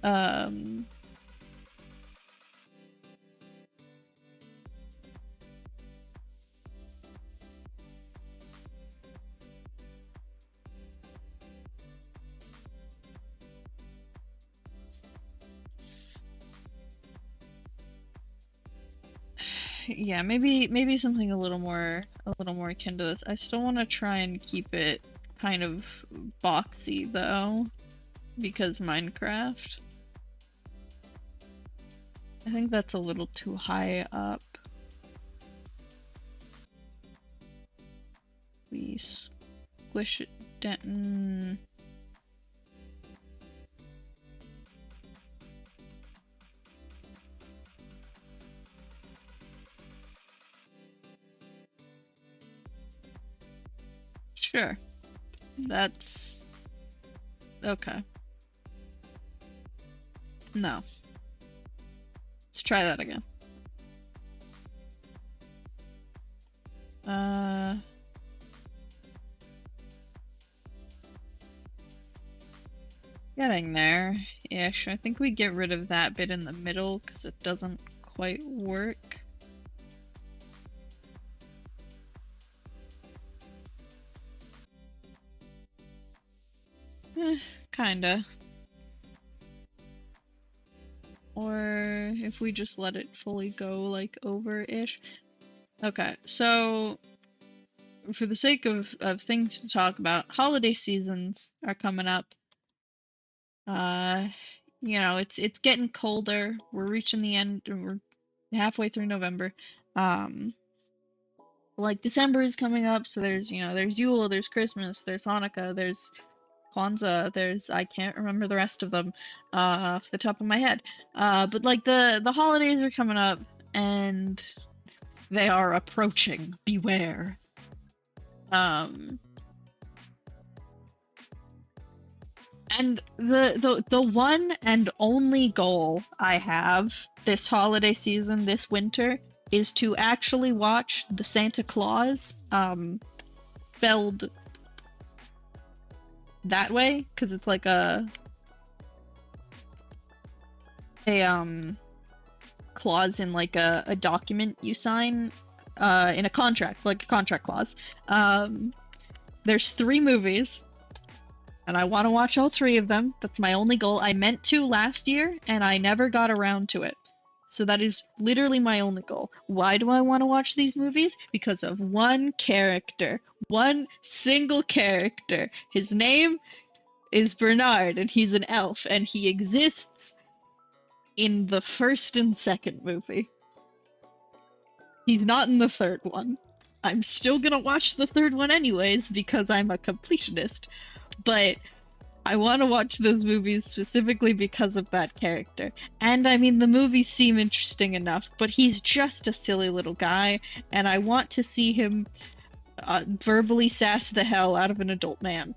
um yeah, maybe something a little more akin to this. I still want to try and keep it kind of boxy though, because Minecraft. I think that's a little too high up. We squish it down. Sure. That's okay. No. Let's try that again. Getting there-ish. I think we get rid of that bit in the middle because it doesn't quite work. Kinda. Or if we just let it fully go, like, over-ish. Okay, so for the sake of things to talk about, holiday seasons are coming up. You know, it's getting colder. We're reaching the end. We're halfway through November. Like December is coming up, so there's, you know, there's Yule, there's Christmas, there's Hanukkah, there's Kwanzaa, there's, I can't remember the rest of them off the top of my head. But like the holidays are coming up and they are approaching. Beware. And the one and only goal I have this holiday season, this winter, is to actually watch the Santa Claus, spelled that way, because it's like a clause in like a document you sign, in a contract, like a contract clause. There's 3 movies. And I want to watch all 3 of them. That's my only goal. I meant to last year, and I never got around to it. So that is literally my only goal. Why do I want to watch these movies? Because of one character. One single character. His name is Bernard, and he's an elf, and he exists in the 1st and 2nd movie. He's not in the 3rd one. I'm still gonna watch the 3rd one anyways, because I'm a completionist. But I want to watch those movies specifically because of that character. And I mean, the movies seem interesting enough, but he's just a silly little guy, and I want to see him verbally sass the hell out of an adult man.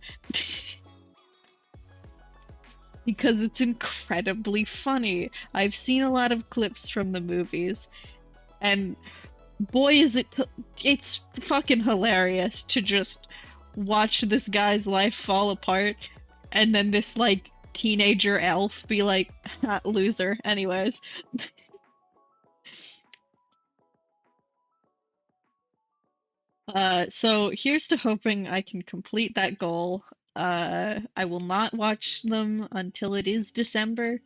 Because it's incredibly funny. I've seen a lot of clips from the movies, and boy is it's fucking hilarious to just watch this guy's life fall apart, and then this, like, teenager elf be like, loser. Anyways. So here's to hoping I can complete that goal. I will not watch them until it is December,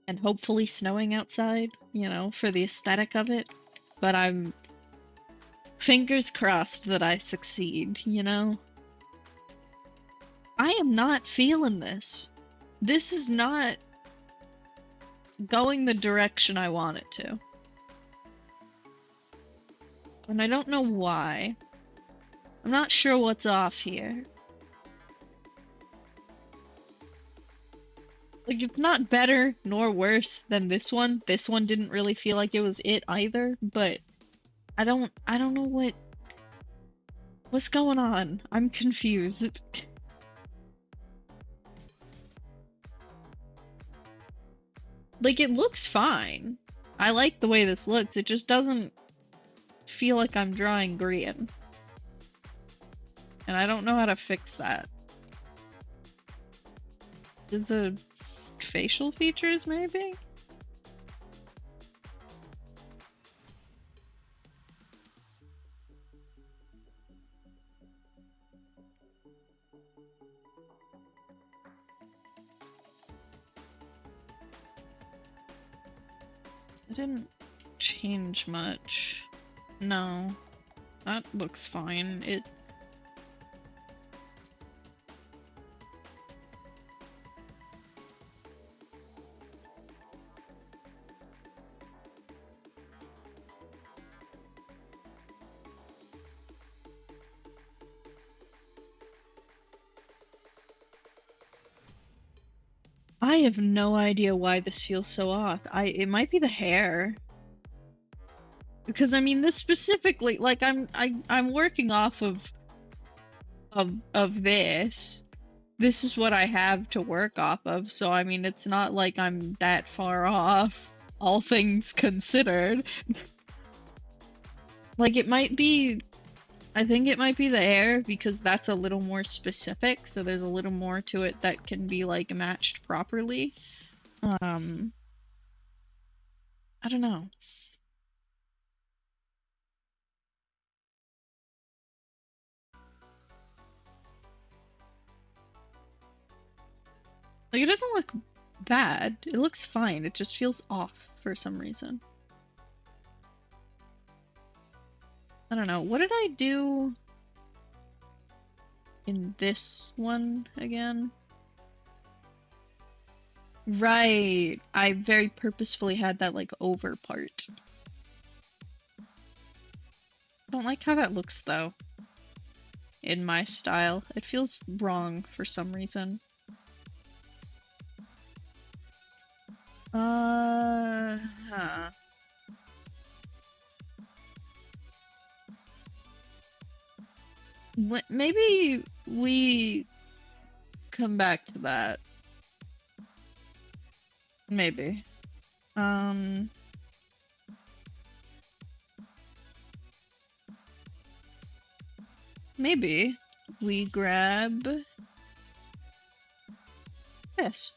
and hopefully snowing outside, you know, for the aesthetic of it. But I'm fingers crossed that I succeed, you know? I am not feeling this. This is not going the direction I want it to. And I don't know why. I'm not sure what's off here. Like, it's not better nor worse than this one. This one didn't really feel like it was it either, but I don't know what's going on. I'm confused. Like, it looks fine. I like the way this looks. It just doesn't feel like I'm drawing Grian. And I don't know how to fix that. The facial features, maybe? It didn't change much. No. That looks fine. I have no idea why this feels so off. It might be the hair. Because I mean, this specifically, like, I'm working off of this. This is what I have to work off of, so I mean, it's not like I'm that far off, all things considered. Like, it might be I think it might be the hair because that's a little more specific, so there's a little more to it that can be like matched properly. I don't know. Like, it doesn't look bad. It looks fine. It just feels off for some reason. I don't know. What did I do in this one again? Right. I very purposefully had that, like, over part. I don't like how that looks, though. In my style. It feels wrong for some reason. Huh. Maybe we come back to that. Maybe. Maybe we grab this.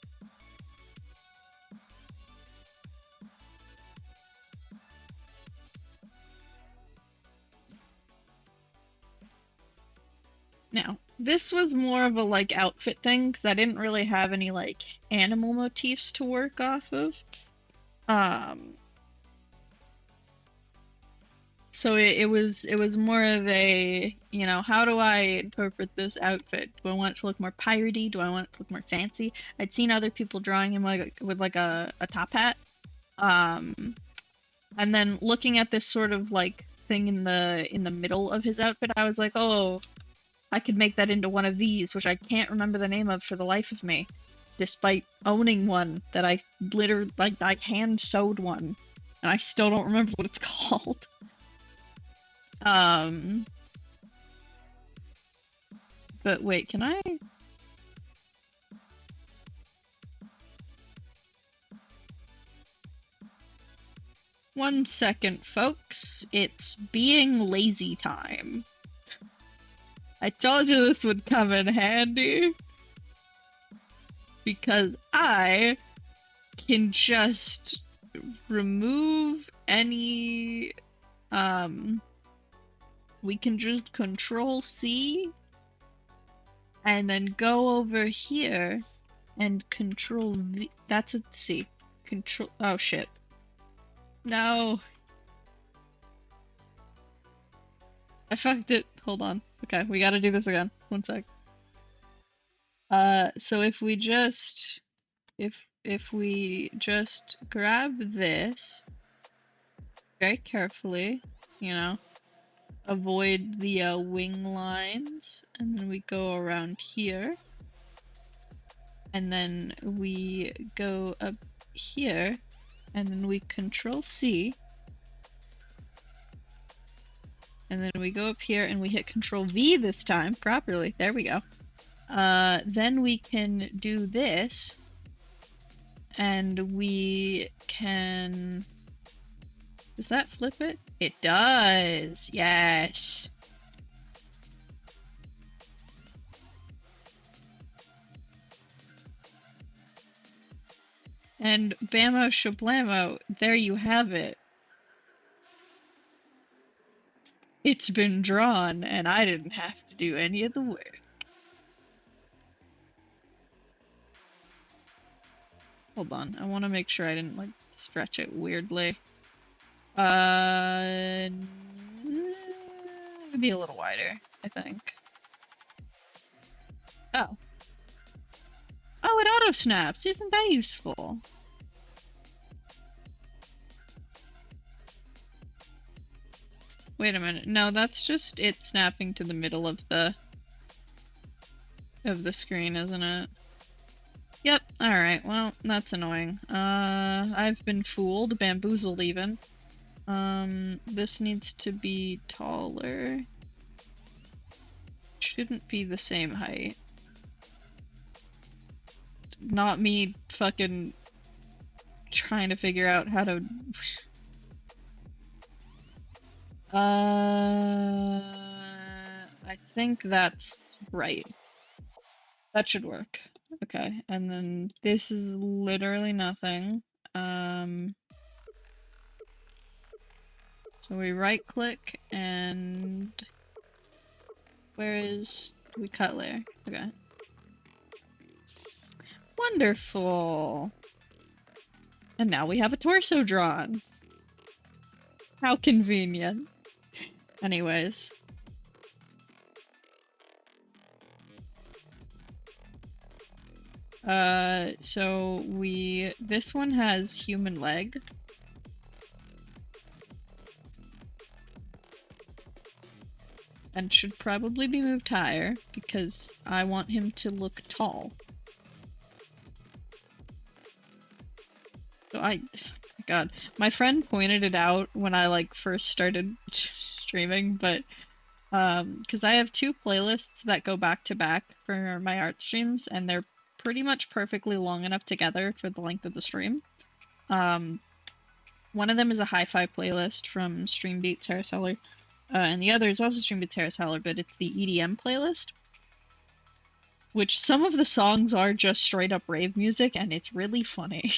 Now, this was more of a, like, outfit thing, because I didn't really have any, like, animal motifs to work off of. So it was more of a, you know, how do I interpret this outfit? Do I want it to look more piratey? Do I want it to look more fancy? I'd seen other people drawing him like with like a top hat. And then looking at this sort of like thing in the middle of his outfit, I was like, oh, I could make that into one of these, which I can't remember the name of for the life of me, despite owning one that I literally, like, I hand sewed one, and I still don't remember what it's called. But wait, can I? One second, folks. It's being lazy time. I told you this would come in handy. Because I can just remove any, we can just Control C and then go over here and Control V. That's a C. Control. Oh shit. No. I fucked it. Hold on. Okay, we gotta do this again. One sec. So if we just, if we just grab this very carefully, you know, avoid the wing lines, and then we go around here, and then we go up here, and then we Control C, and then we go up here and we hit Control V this time properly. There we go. Then we can do this, and we can. Does that flip it? It does! Yes! And bammo shablamo, there you have it. It's been drawn, and I didn't have to do any of the work. Hold on, I want to make sure I didn't, like, stretch it weirdly. It'd be a little wider, I think. Oh. Oh, it auto-snaps! Isn't that useful? Wait a minute. No, that's just it snapping to the middle of the screen, isn't it? Yep. Alright, well, that's annoying. I've been fooled, bamboozled even. This needs to be taller. Shouldn't be the same height. Not me fucking trying to figure out how to... think that's right. That should work. Okay, and then this is literally nothing. So we right click and where is we cut layer? Okay. Wonderful. And now we have a torso drawn. How convenient. Anyways. So this one has human leg. And should probably be moved higher because I want him to look tall. So God, my friend pointed it out when I like first started streaming, but because I have two playlists that go back to back for my art streams, and they're pretty much perfectly long enough together for the length of the stream. One of them is a hi-fi playlist from Streambeat Terrace Heller, and the other is also Streambeat Terrace Heller, but it's the EDM playlist, which some of the songs are just straight up rave music, and it's really funny.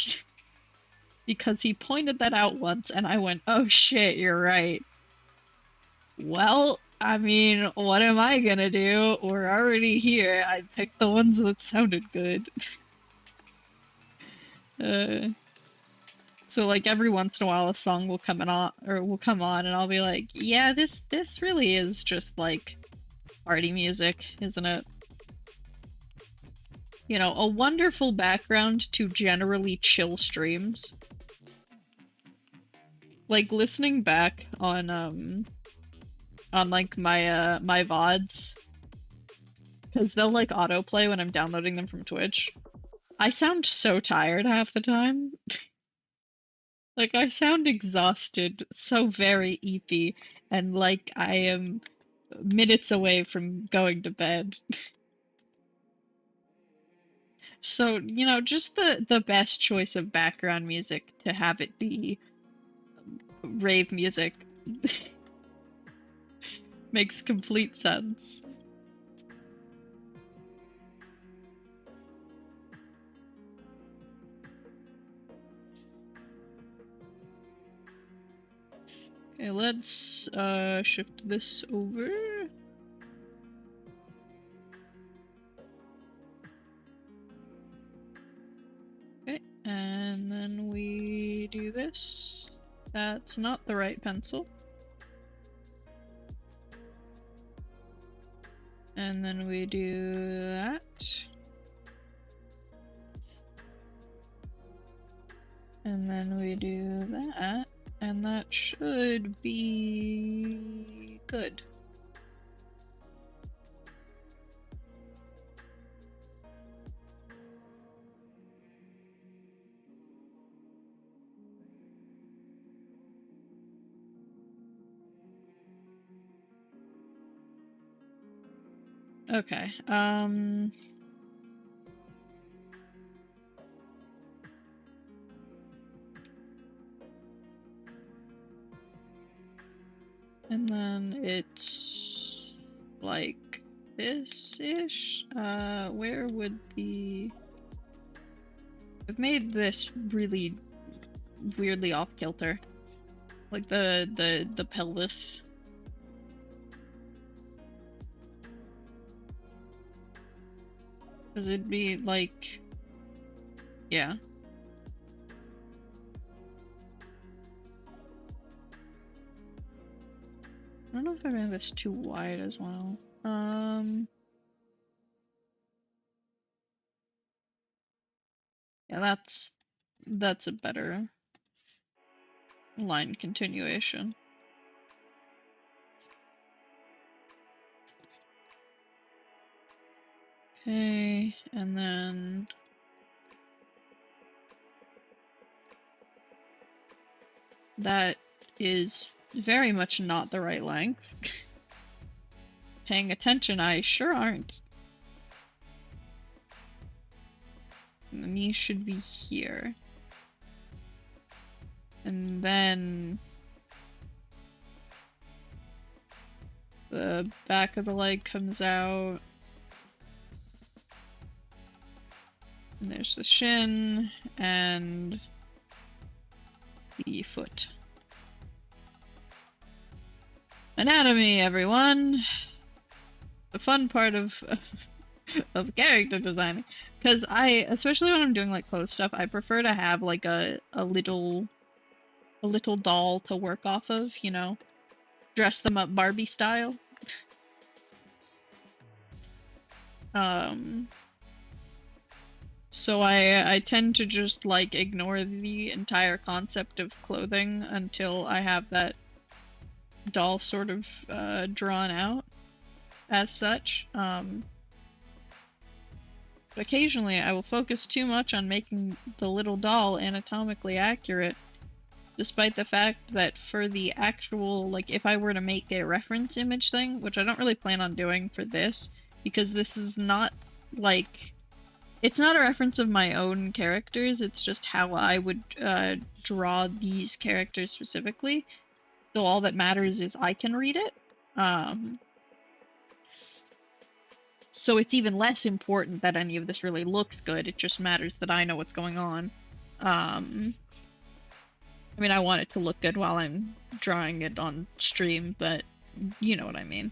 Because he pointed that out once, and I went, oh shit, you're right. Well, I mean, what am I gonna do? We're already here. I picked the ones that sounded good. So like every once in a while a song will come on, and I'll be like, yeah, this really is just like party music, isn't it? You know, a wonderful background to generally chill streams. Like listening back on like my my VODs, because they'll like autoplay when I'm downloading them from Twitch. I sound so tired half the time. Like I sound exhausted, so very eepy, and like I am minutes away from going to bed. So, you know, just the best choice of background music to have it be rave music makes complete sense. Okay, let's shift this over. Okay, and then we do this. That's not the right pencil. And then we do that. And then we do that. And that should be good. Okay, and then it's like this-ish. Where would I've made this really weirdly off kilter. Like the pelvis. Cause it'd be like, yeah. I don't know if I made this too wide as well. Yeah, that's a better line continuation. Okay, and then that is very much not the right length. Paying attention, I sure aren't. And the knee should be here. And then The back of the leg comes out. And there's the shin and the foot. Anatomy, everyone! The fun part of of character designing. Because especially when I'm doing like clothes stuff, I prefer to have like a little doll to work off of, you know? Dress them up Barbie style. So I tend to just like ignore the entire concept of clothing until I have that doll sort of drawn out as such. But occasionally I will focus too much on making the little doll anatomically accurate, despite the fact that for the actual, like, if I were to make a reference image thing, which I don't really plan on doing for this, because this is not, like, it's not a reference of my own characters, it's just how I would draw these characters specifically. So all that matters is I can read it. So it's even less important that any of this really looks good, it just matters that I know what's going on. I mean, I want it to look good while I'm drawing it on stream, but you know what I mean.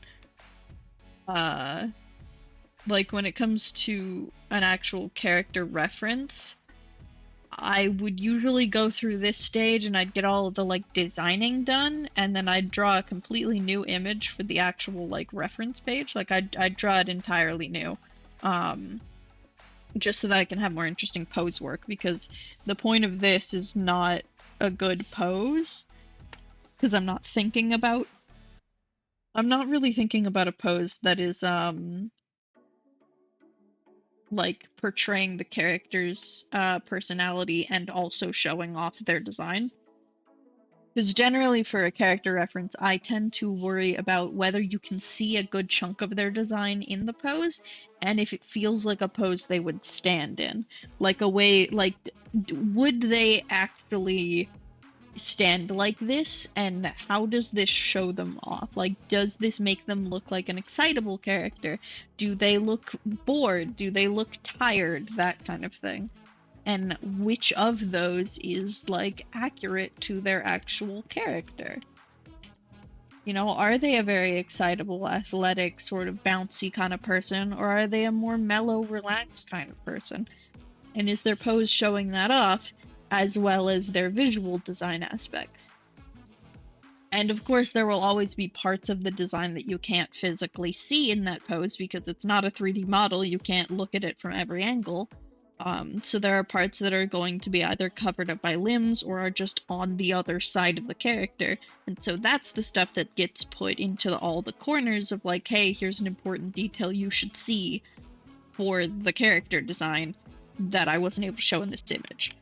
Like, when it comes to an actual character reference, I would usually go through this stage and I'd get all of the, like, designing done, and then I'd draw a completely new image for the actual, like, reference page. Like, I'd draw it entirely new. Just so that I can have more interesting pose work, because the point of this is not a good pose, because I'm not really thinking about a pose that is, like, portraying the character's personality and also showing off their design. Because generally for a character reference, I tend to worry about whether you can see a good chunk of their design in the pose, and if it feels like a pose they would stand in. Like a way, like, would they actually stand like this, and how does this show them off? Like, does this make them look like an excitable character? Do they look bored? Do they look tired? That kind of thing. And which of those is, like, accurate to their actual character? You know, are they a very excitable, athletic, sort of bouncy kind of person, or are they a more mellow, relaxed kind of person? And is their pose showing that off, as well as their visual design aspects? And of course, there will always be parts of the design that you can't physically see in that pose, because it's not a 3D model, you can't look at it from every angle. So there are parts that are going to be either covered up by limbs or are just on the other side of the character. And so that's the stuff that gets put into all the corners of, like, hey, here's an important detail you should see for the character design that I wasn't able to show in this image.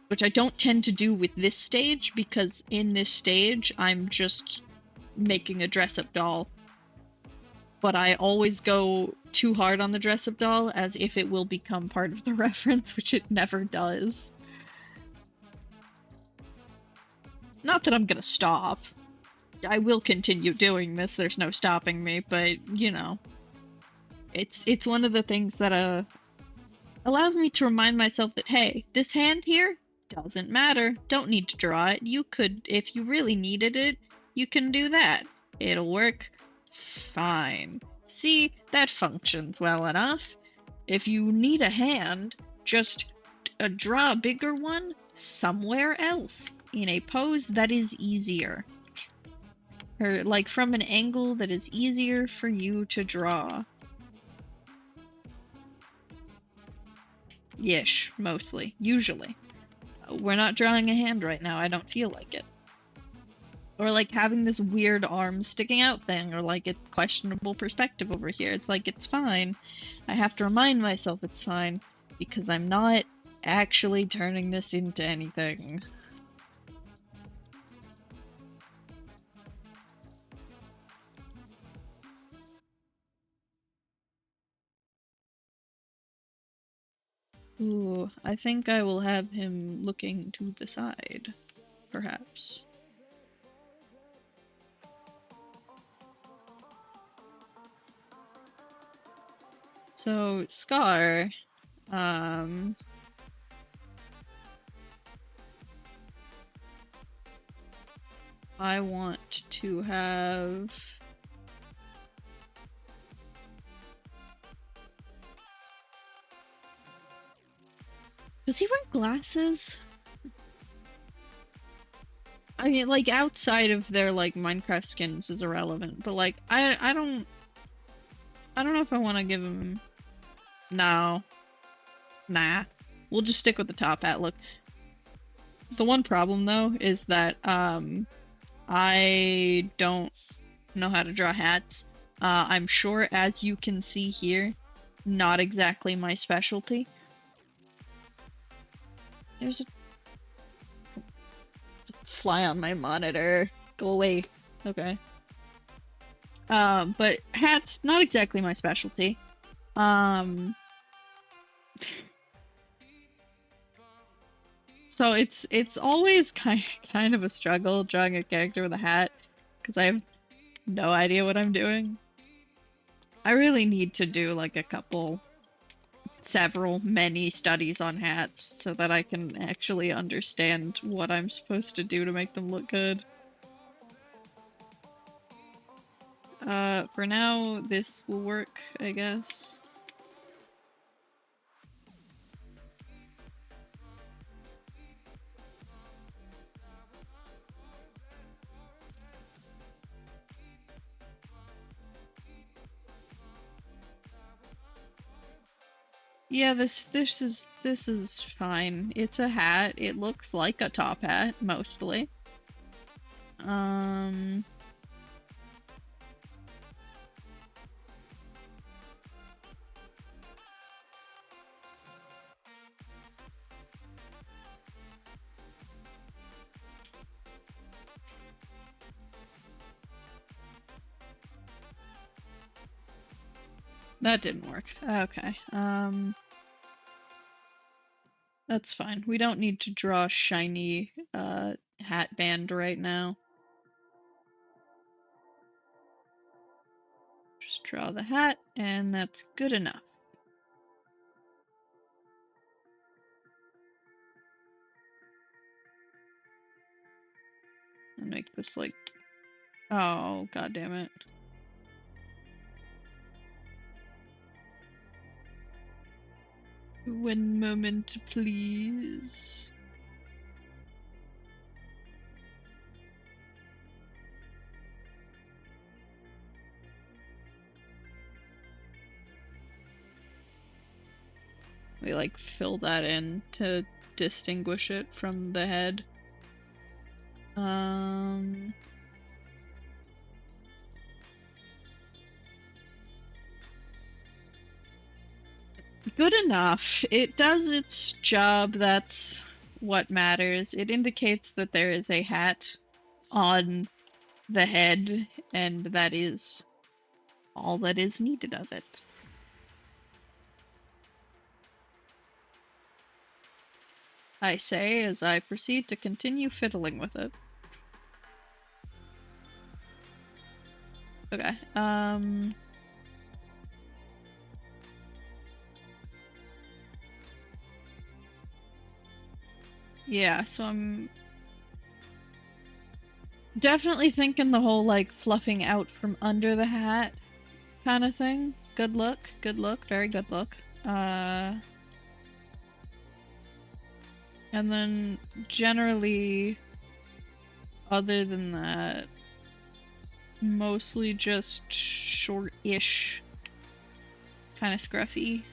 Which I don't tend to do with this stage, because in this stage I'm just making a dress-up doll. But I always go too hard on the dress-up doll, as if it will become part of the reference, which it never does. Not that I'm gonna stop. I will continue doing this, there's no stopping me, but, you know. It's one of the things that, allows me to remind myself that, hey, this hand here doesn't matter. Don't need to draw it. You could, if you really needed it, you can do that. It'll work fine. See, that functions well enough. If you need a hand, just draw a bigger one somewhere else, in a pose that is easier. Or, like, from an angle that is easier for you to draw. Yish, mostly. Usually. We're not drawing a hand right now, I don't feel like it. Or, like, having this weird arm sticking out thing, or, like, a questionable perspective over here. It's like, it's fine. I have to remind myself it's fine, because I'm not actually turning this into anything. Ooh, I think I will have him looking to the side, perhaps. So, Scar, I want to have... Does he wear glasses? I mean, like, outside of their, like, Minecraft skins is irrelevant, but, like, I don't know if I want to give him... No. Nah. We'll just stick with the top hat look. The one problem, though, is that, I don't know how to draw hats. I'm sure, as you can see here, not exactly my specialty. There's a fly on my monitor. Go away. Okay. But hats, not exactly my specialty. So it's always kind of a struggle drawing a character with a hat, because I have no idea what I'm doing. I really need to do like many studies on hats so that I can actually understand what I'm supposed to do to make them look good. For now, this will work, I guess. Yeah, this is fine. It's a hat. It looks like a top hat, mostly. That didn't work. Okay. That's fine. We don't need to draw a shiny hat band right now. Just draw the hat, and that's good enough. And make this like... Oh, god damn it. One moment, please. We like fill that in to distinguish it from the head. Good enough. It does its job. That's what matters. It indicates that there is a hat on the head, and that is all that is needed of it. I say as I proceed to continue fiddling with it. Okay, yeah, so I'm definitely thinking the whole, like, fluffing out from under the hat kind of thing. Good look, very good look. And then generally, other than that, mostly just short-ish, kind of scruffy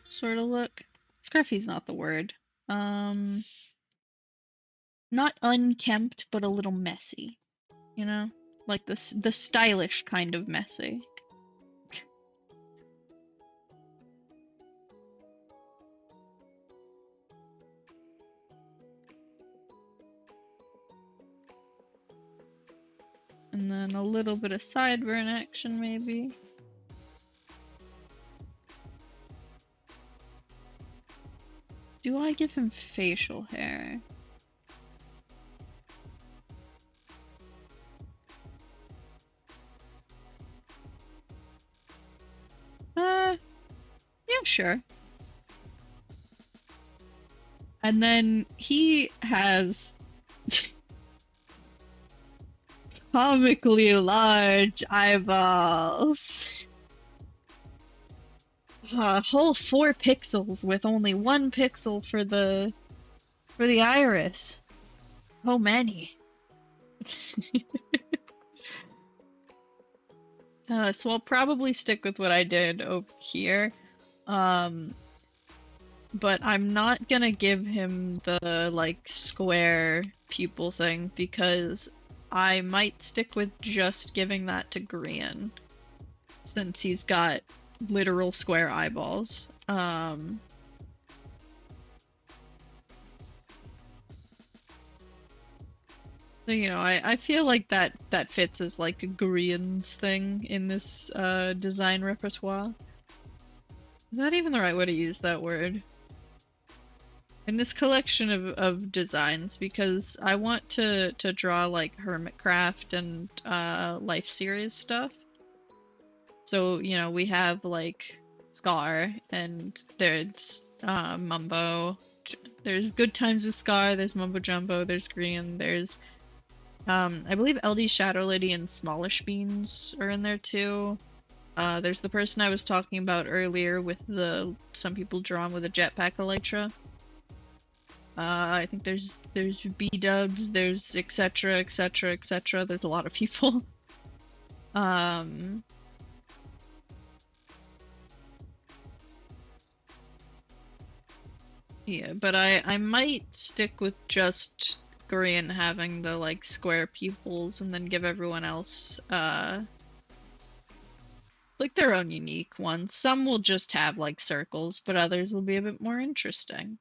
sort of look. Scruffy's not the word. Not unkempt, but a little messy, you know? Like the stylish kind of messy. And then a little bit of sideburn action, maybe. Do I give him facial hair? Sure. And then he has comically large eyeballs. A whole 4 pixels with only 1 pixel for the iris. Oh, many. So I'll probably stick with what I did over here. But I'm not gonna give him the, like, square pupil thing because I might stick with just giving that to Grian since he's got literal square eyeballs. So, you know, I feel like that fits as like a Grian's thing in this design repertoire. Is that even the right way to use that word? In this collection of designs, because I want to draw like Hermitcraft and Life Series stuff. So, you know, we have like Scar and there's Mumbo. There's Good Times with Scar, there's Mumbo Jumbo, there's Grian, there's I believe LD Shadow Lady and Smallish Beans are in there too. There's the person I was talking about earlier with some people drawn with a jetpack elytra. I think there's B-dubs, there's etc, etc, etc. There's a lot of people. Yeah, but I might stick with just Grian having the like square pupils and then give everyone else like their own unique ones. Some will just have like circles, but others will be a bit more interesting.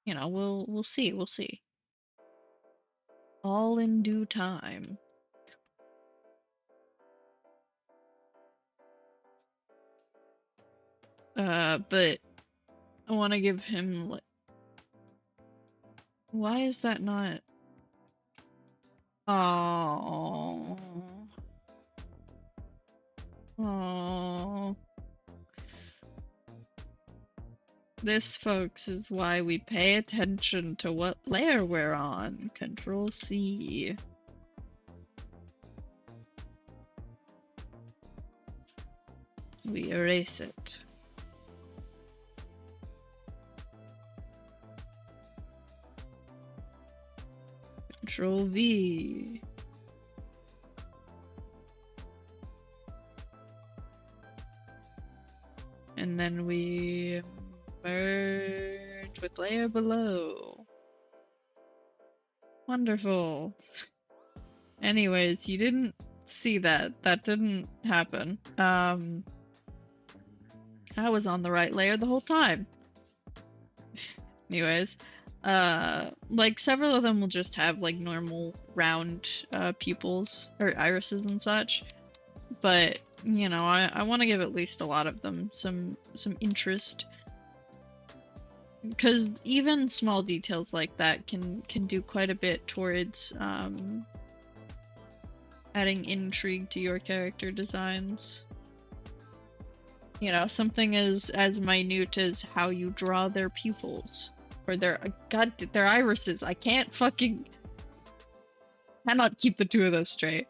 You know, we'll see, we'll see. All in due time. But I want to give him like, why is that not? Oh. Oh. This, folks, is why we pay attention to what layer we're on. Control C. We erase it. Control V. And then we merge with layer below. Wonderful. Anyways, you didn't see that. That didn't happen. I was on the right layer the whole time. Anyways, like several of them will just have like normal round pupils or irises and such, but you know, I want to give at least a lot of them some interest, because even small details like that can do quite a bit towards adding intrigue to your character designs. You know, something as minute as how you draw their pupils. Or their irises. I cannot keep the two of those straight.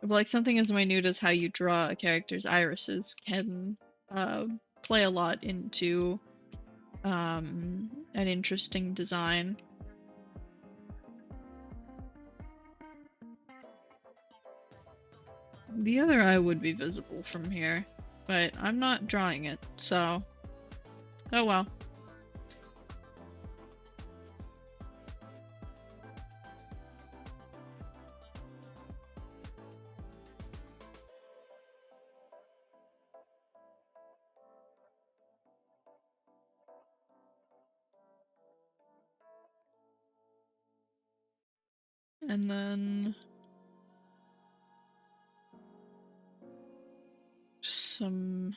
Like something as minute as how you draw a character's irises can play a lot into an interesting design. The other eye would be visible from here, but I'm not drawing it, so oh well. And then some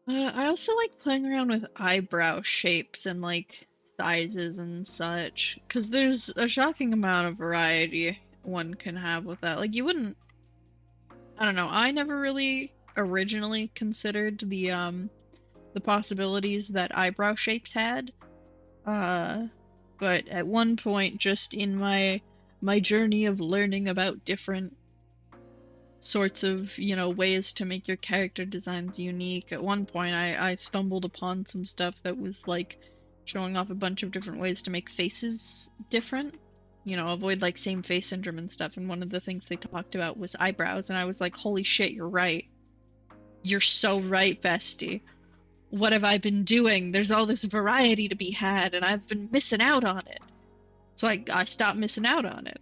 I also like playing around with eyebrow shapes and like sizes and such, because there's a shocking amount of variety one can have with that. Like you wouldn't I don't know. I never really originally considered the possibilities that eyebrow shapes had. But at one point, just in my journey of learning about different sorts of, you know, ways to make your character designs unique, at one point I stumbled upon some stuff that was like showing off a bunch of different ways to make faces different. You know, avoid like same face syndrome and stuff. And one of the things they talked about was eyebrows, and I was like, holy shit, you're right. You're so right, bestie. What have I been doing? There's all this variety to be had, and I've been missing out on it. So I stopped missing out on it.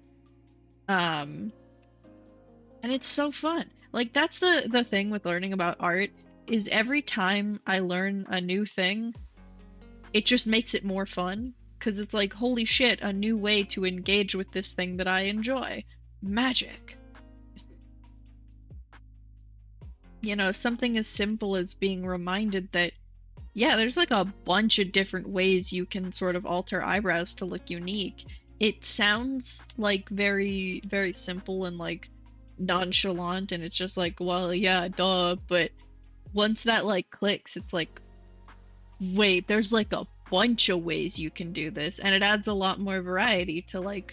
And it's so fun. Like, that's the thing with learning about art, is every time I learn a new thing, it just makes it more fun. Because it's like, holy shit, a new way to engage with this thing that I enjoy. Magic. You know, something as simple as being reminded that, yeah, there's like a bunch of different ways you can sort of alter eyebrows to look unique. It sounds like very, very simple and like nonchalant, and it's just like, well, yeah, duh, but once that like clicks, it's like, wait, there's like a bunch of ways you can do this, and it adds a lot more variety to like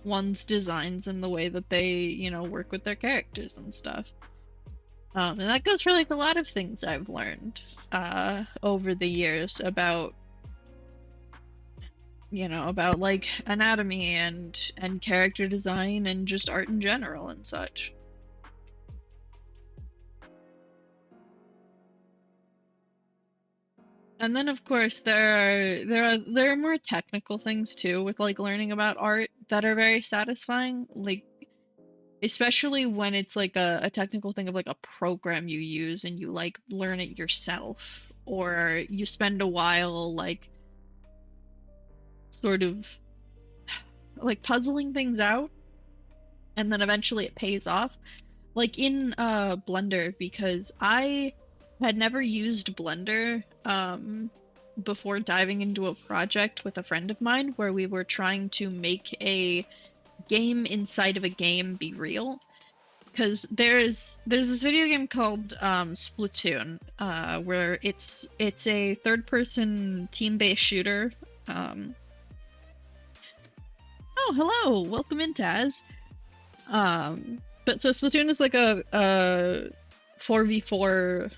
one's designs and the way that they, you know, work with their characters and stuff. And that goes for like a lot of things I've learned over the years about, you know, about like anatomy and character design and just art in general and such. And then of course there are more technical things too with like learning about art that are very satisfying, like especially when it's like a technical thing of like a program you use and you like learn it yourself, or you spend a while like sort of like puzzling things out and then eventually it pays off. Like in Blender, because I had never used Blender before diving into a project with a friend of mine where we were trying to make a game inside of a game be real. Because there's this video game called Splatoon, where it's a third-person team-based shooter. Oh, hello, welcome in, Taz. But so Splatoon is like a 4v4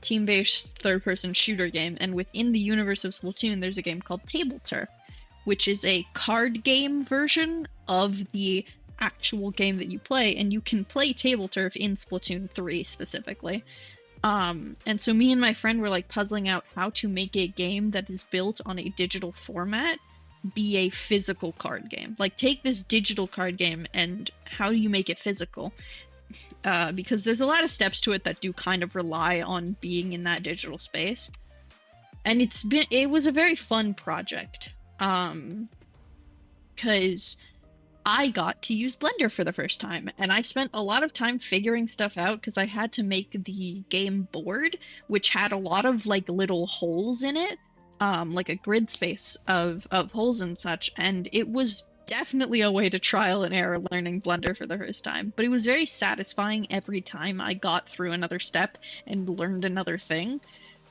team-based third-person shooter game, and within the universe of Splatoon, there's a game called Table Turf, which is a card game version of the actual game that you play, and you can play Table Turf in Splatoon 3 specifically. And so me and my friend were like puzzling out how to make a game that is built on a digital format be a physical card game. Like, take this digital card game and how do you make it physical? Because there's a lot of steps to it that do kind of rely on being in that digital space. And it was a very fun project. Because I got to use Blender for the first time, and I spent a lot of time figuring stuff out because I had to make the game board, which had a lot of like little holes in it, like a grid space of holes and such, and it was definitely a way to trial and error learning Blender for the first time, but it was very satisfying every time I got through another step and learned another thing.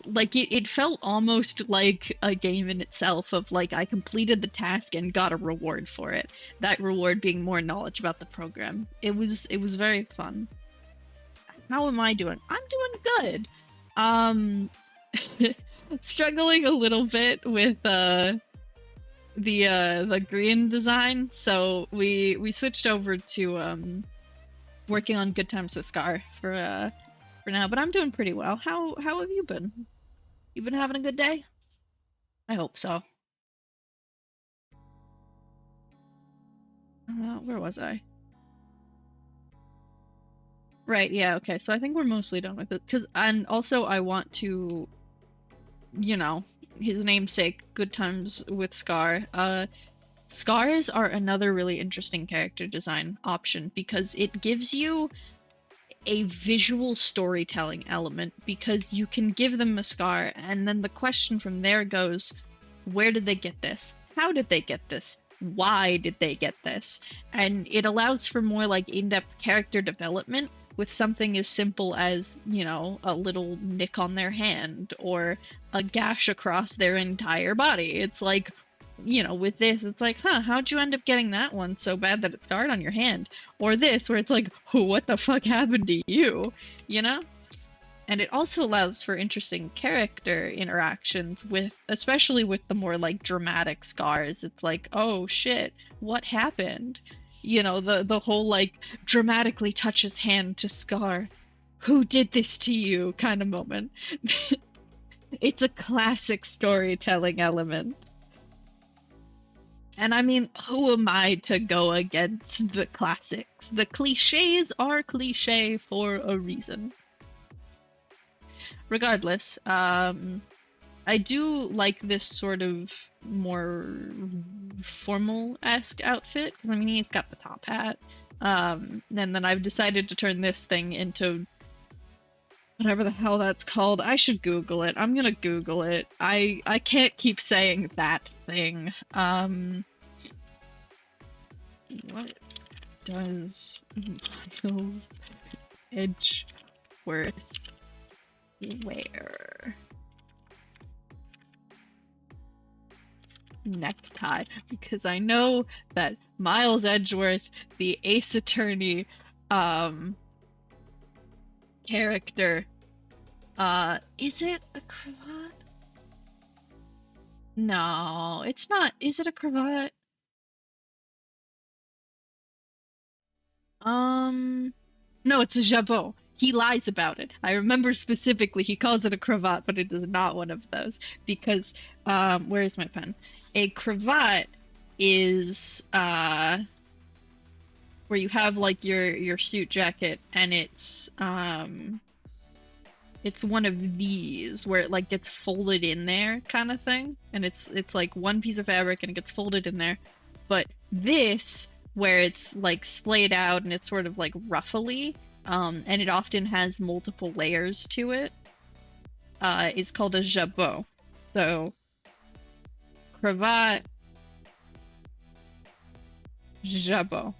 Like, it felt almost like a game in itself of like I completed the task and got a reward for it. That reward being more knowledge about the program. It was very fun. How am I doing? I'm doing good. Struggling a little bit with the Grian design, so we switched over to working on GoodTimesWithScar for now, but I'm doing pretty well. How have you been? You been having a good day? I hope so. Where was I? Right, yeah, okay, so I think we're mostly done with it. And also I want to, you know, his namesake, GoodTimesWithScar. Scars are another really interesting character design option because it gives you a visual storytelling element, because you can give them a scar and then the question from there goes, where did they get this? How did they get this? Why did they get this? And it allows for more like in-depth character development with something as simple as, you know, a little nick on their hand or a gash across their entire body. It's like, you know, with this, it's like, huh, how'd you end up getting that one so bad that it's scarred on your hand? Or this, where it's like, oh, what the fuck happened to you? You know? And it also allows for interesting character interactions with, especially with the more like dramatic scars. It's like, oh shit, what happened? You know, the whole like dramatically touches hand to Scar. Who did this to you kind of moment. It's a classic storytelling element. And I mean, who am I to go against the classics? The cliches are cliche for a reason. Regardless, I do like this sort of more formal-esque outfit, because I mean, he's got the top hat. And then I've decided to turn this thing into whatever the hell that's called. I should Google it. I'm gonna Google it. I can't keep saying that thing. What does Miles Edgeworth wear? Necktie, because I know that Miles Edgeworth, the Ace Attorney character, is it a cravat? No, it's not. Is it a cravat? No, it's a jabot. He lies about it. I remember specifically he calls it a cravat, but it is not one of those because where is my pen? A cravat is where you have like your suit jacket and it's one of these where it like gets folded in there kind of thing, and it's like one piece of fabric and it gets folded in there. But this, where it's like splayed out and it's sort of like ruffly, and it often has multiple layers to it, is called a jabot. So cravat, jabot.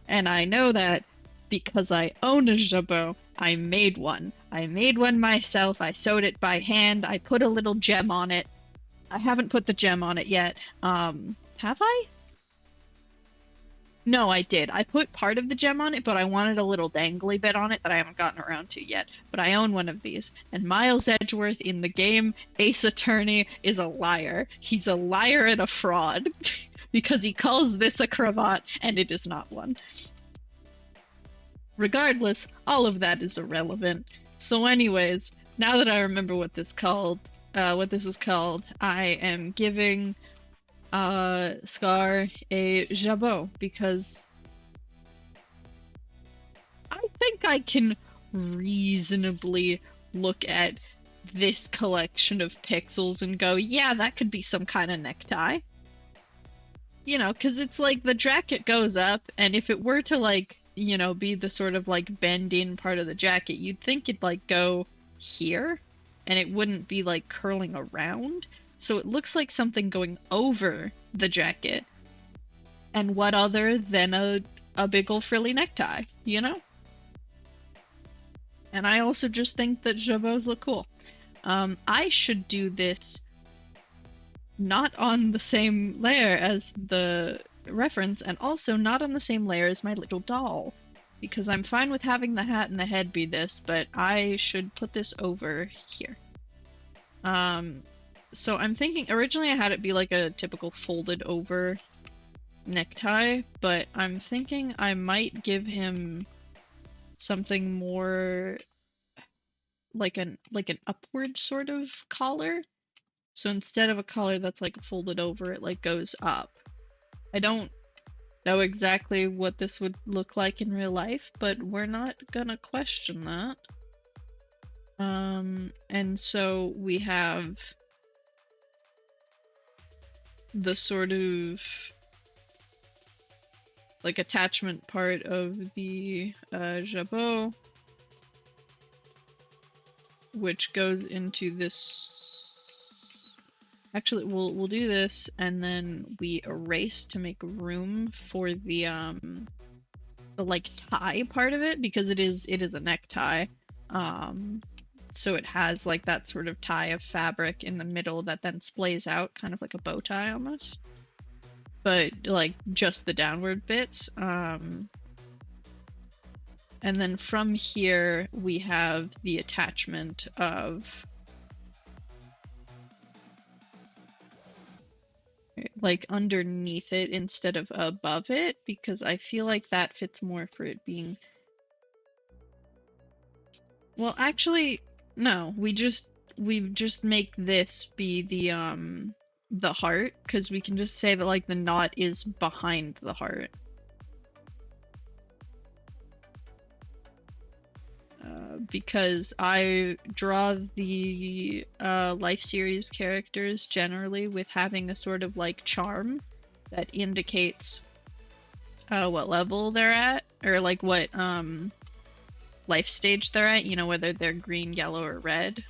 And I know that because I own a jabot. I made one. I made one myself. I sewed it by hand. I put a little gem on it. I haven't put the gem on it yet. Have I? No, I did. I put part of the gem on it, but I wanted a little dangly bit on it that I haven't gotten around to yet. But I own one of these. And Miles Edgeworth in the game Ace Attorney is a liar. He's a liar and a fraud because he calls this a cravat and it is not one. Regardless, all of that is irrelevant. So anyways, now that I remember what this is called, I am giving Scar a jabot because I think I can reasonably look at this collection of pixels and go, yeah, that could be some kind of necktie. You know, because it's like the jacket goes up, and if it were to like, you know, be the sort of like bend in part of the jacket, you'd think it'd like go here and it wouldn't be like curling around. So it looks like something going over the jacket. And what other than a big ol' frilly necktie, you know? And I also just think that jabots look cool. I should do this not on the same layer as the reference, and also not on the same layer as my little doll, because I'm fine with having the hat and the head be this, but I should put this over here. So I'm thinking, originally I had it be like a typical folded over necktie, but I'm thinking I might give him something more like an upward sort of collar. So instead of a collar that's like folded over, it like goes up. I don't know exactly what this would look like in real life, but we're not gonna question that. And so we have the sort of like attachment part of the jabot, which goes into this. Actually, we'll do this, and then we erase to make room for the the like tie part of it, because it is a necktie. So it has like that sort of tie of fabric in the middle that then splays out, kind of like a bow tie almost. But like just the downward bits. And then from here we have the attachment of like underneath it instead of above it, because I feel like that fits more for it being. Well, actually, no, we just make this be the heart, because we can just say that like the knot is behind the heart. Because I draw the life series characters generally with having a sort of like charm that indicates what level they're at, or like what life stage they're at, you know, whether they're green, yellow, or red.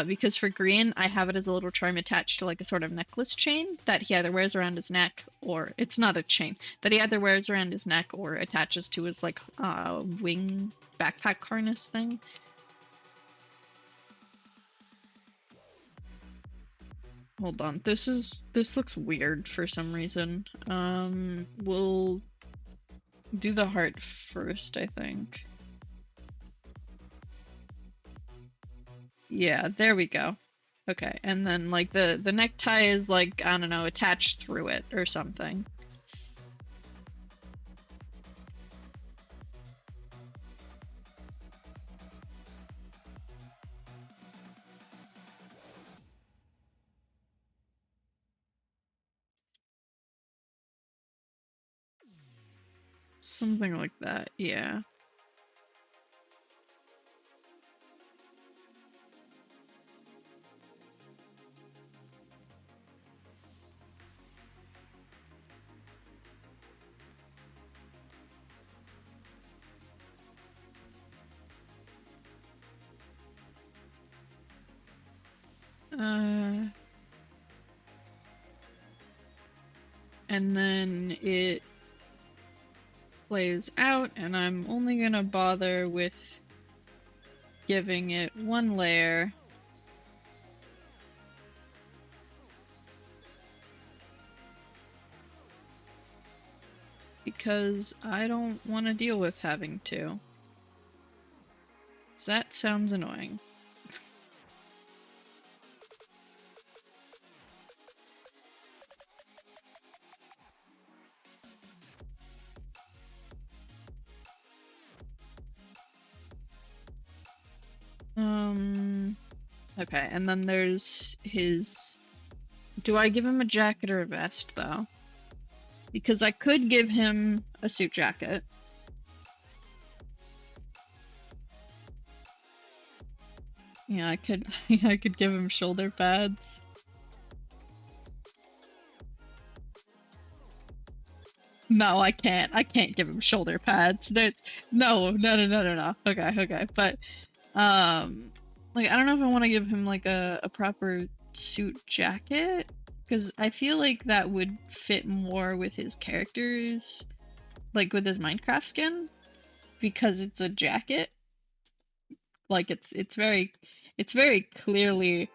Because for Grian, I have it as a little charm attached to like a sort of necklace chain that he either wears around his neck, or it's not a chain, that he either wears around his neck or attaches to his like wing backpack harness thing. Hold on, this looks weird for some reason. We'll do the heart first, I think. Yeah, there we go. Okay, and then like the necktie is like, I don't know, attached through it or something. Something like that, yeah. And then it plays out, and I'm only gonna bother with giving it one layer. Because I don't want to deal with having to. So that sounds annoying. Okay, and then there's his... Do I give him a jacket or a vest, though? Because I could give him a suit jacket. Yeah, I could I could give him shoulder pads. No, I can't. I can't give him shoulder pads. That's no. Okay. But like I don't know if I want to give him like a proper suit jacket, because I feel like that would fit more with his characters, like with his Minecraft skin, because it's a jacket. Like it's very clearly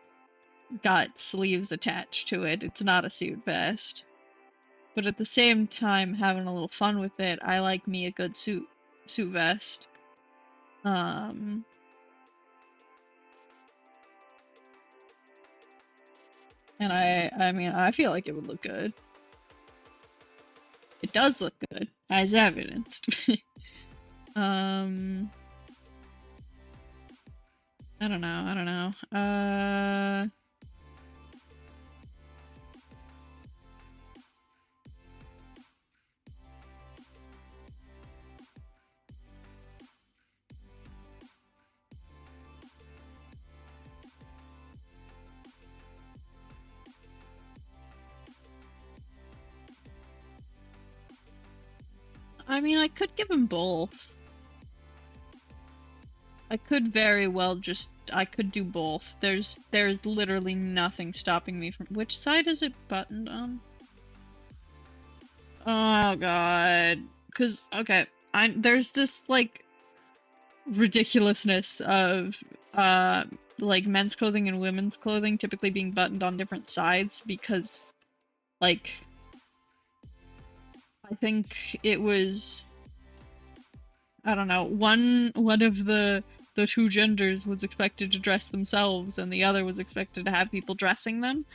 got sleeves attached to it. It's not a suit vest. But at the same time, having a little fun with it, I like me a good suit vest. And I mean, I feel like it would look good. It does look good, as evidenced. I don't know. I mean, I could give him both. I could very well just... I could do both. There's literally nothing stopping me from... Which side is it buttoned on? Oh god. Cause okay, there's this like ridiculousness of like men's clothing and women's clothing typically being buttoned on different sides because like I think it was I don't know, one of the two genders was expected to dress themselves and the other was expected to have people dressing them.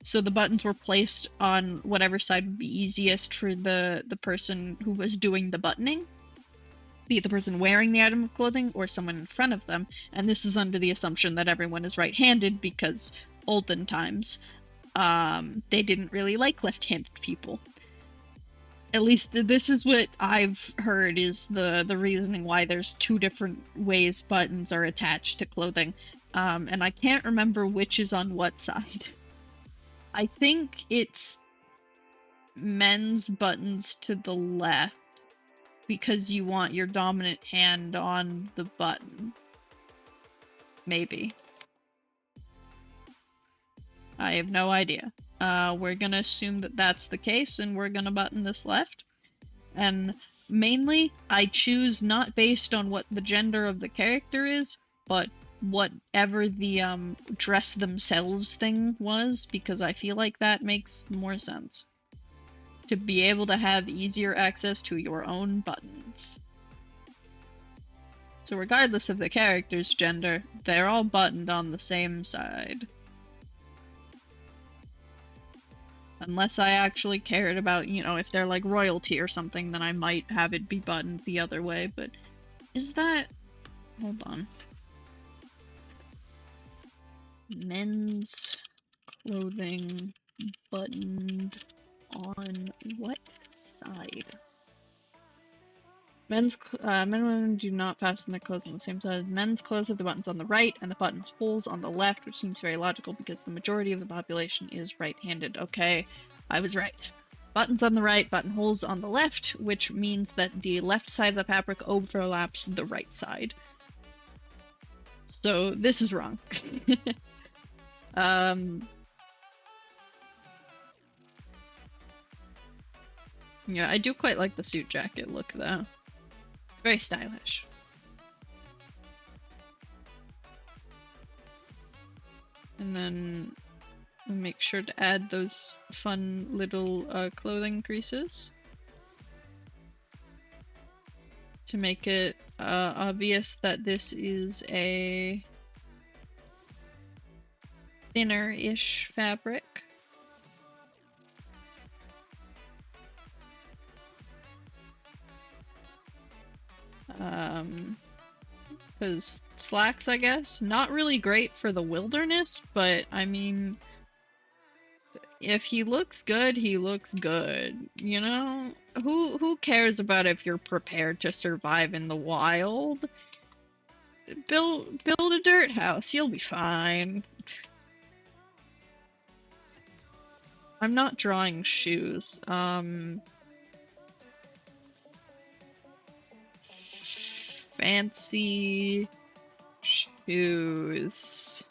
So the buttons were placed on whatever side would be easiest for the person who was doing the buttoning, be it the person wearing the item of clothing or someone in front of them. And this is under the assumption that everyone is right-handed because olden times, they didn't really like left-handed people. At least this is what I've heard is the reasoning why there's two different ways buttons are attached to clothing. And I can't remember which is on what side. I think it's men's buttons to the left because you want your dominant hand on the button. Maybe. I have no idea. We're gonna assume that that's the case and we're gonna button this left. And mainly, I choose not based on what the gender of the character is, but whatever the dress themselves thing was, because I feel like that makes more sense. To be able to have easier access to your own buttons. So regardless of the character's gender, they're all buttoned on the same side. Unless I actually cared about, you know, if they're like royalty or something, then I might have it be buttoned the other way, but is that... Hold on. Men's clothing buttoned on what side? Men and women do not fasten their clothes on the same side. Men's clothes have the buttons on the right and the buttonholes on the left, which seems very logical because the majority of the population is right-handed. Okay, I was right. Buttons on the right, buttonholes on the left, which means that the left side of the fabric overlaps the right side. So this is wrong. Yeah, I do quite like the suit jacket look though. Very stylish. And then make sure to add those fun little clothing creases to make it obvious that this is a thinner-ish fabric. Because slacks, I guess, not really great for the wilderness, but I mean, if he looks good, he looks good, you know? Who cares about if you're prepared to survive in the wild? Build a dirt house, you'll be fine. I'm not drawing shoes. Fancy shoes.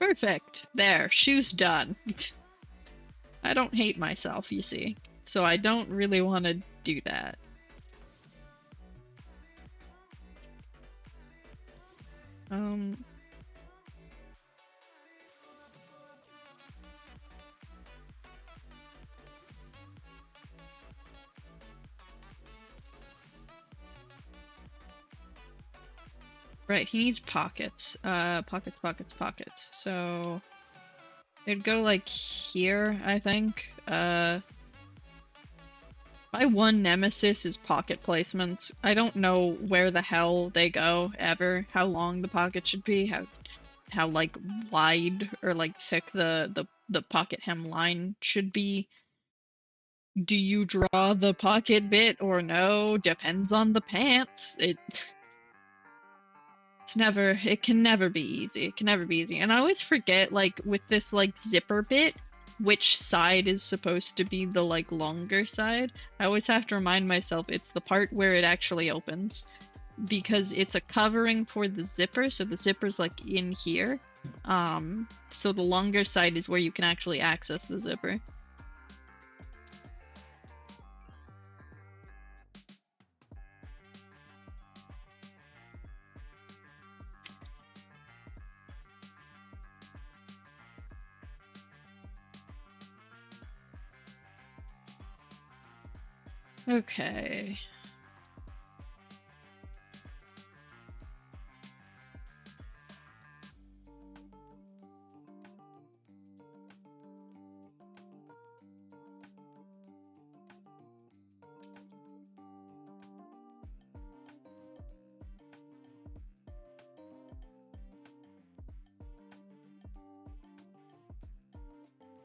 Perfect. There, shoes done. I don't hate myself, you see. So I don't really want to do that. Right, he needs pockets. Pockets, pockets, pockets. So it'd go like here, I think. My one nemesis is pocket placements. I don't know where the hell they go, ever. How long the pocket should be, how like wide or like thick the pocket hem line should be. Do you draw the pocket bit or no? Depends on the pants. It can never be easy. It can never be easy. And I always forget, like, with this, like, zipper bit, which side is supposed to be the, like, longer side. I always have to remind myself it's the part where it actually opens. Because it's a covering for the zipper, so the zipper's, like, in here. So the longer side is where you can actually access the zipper. Okay.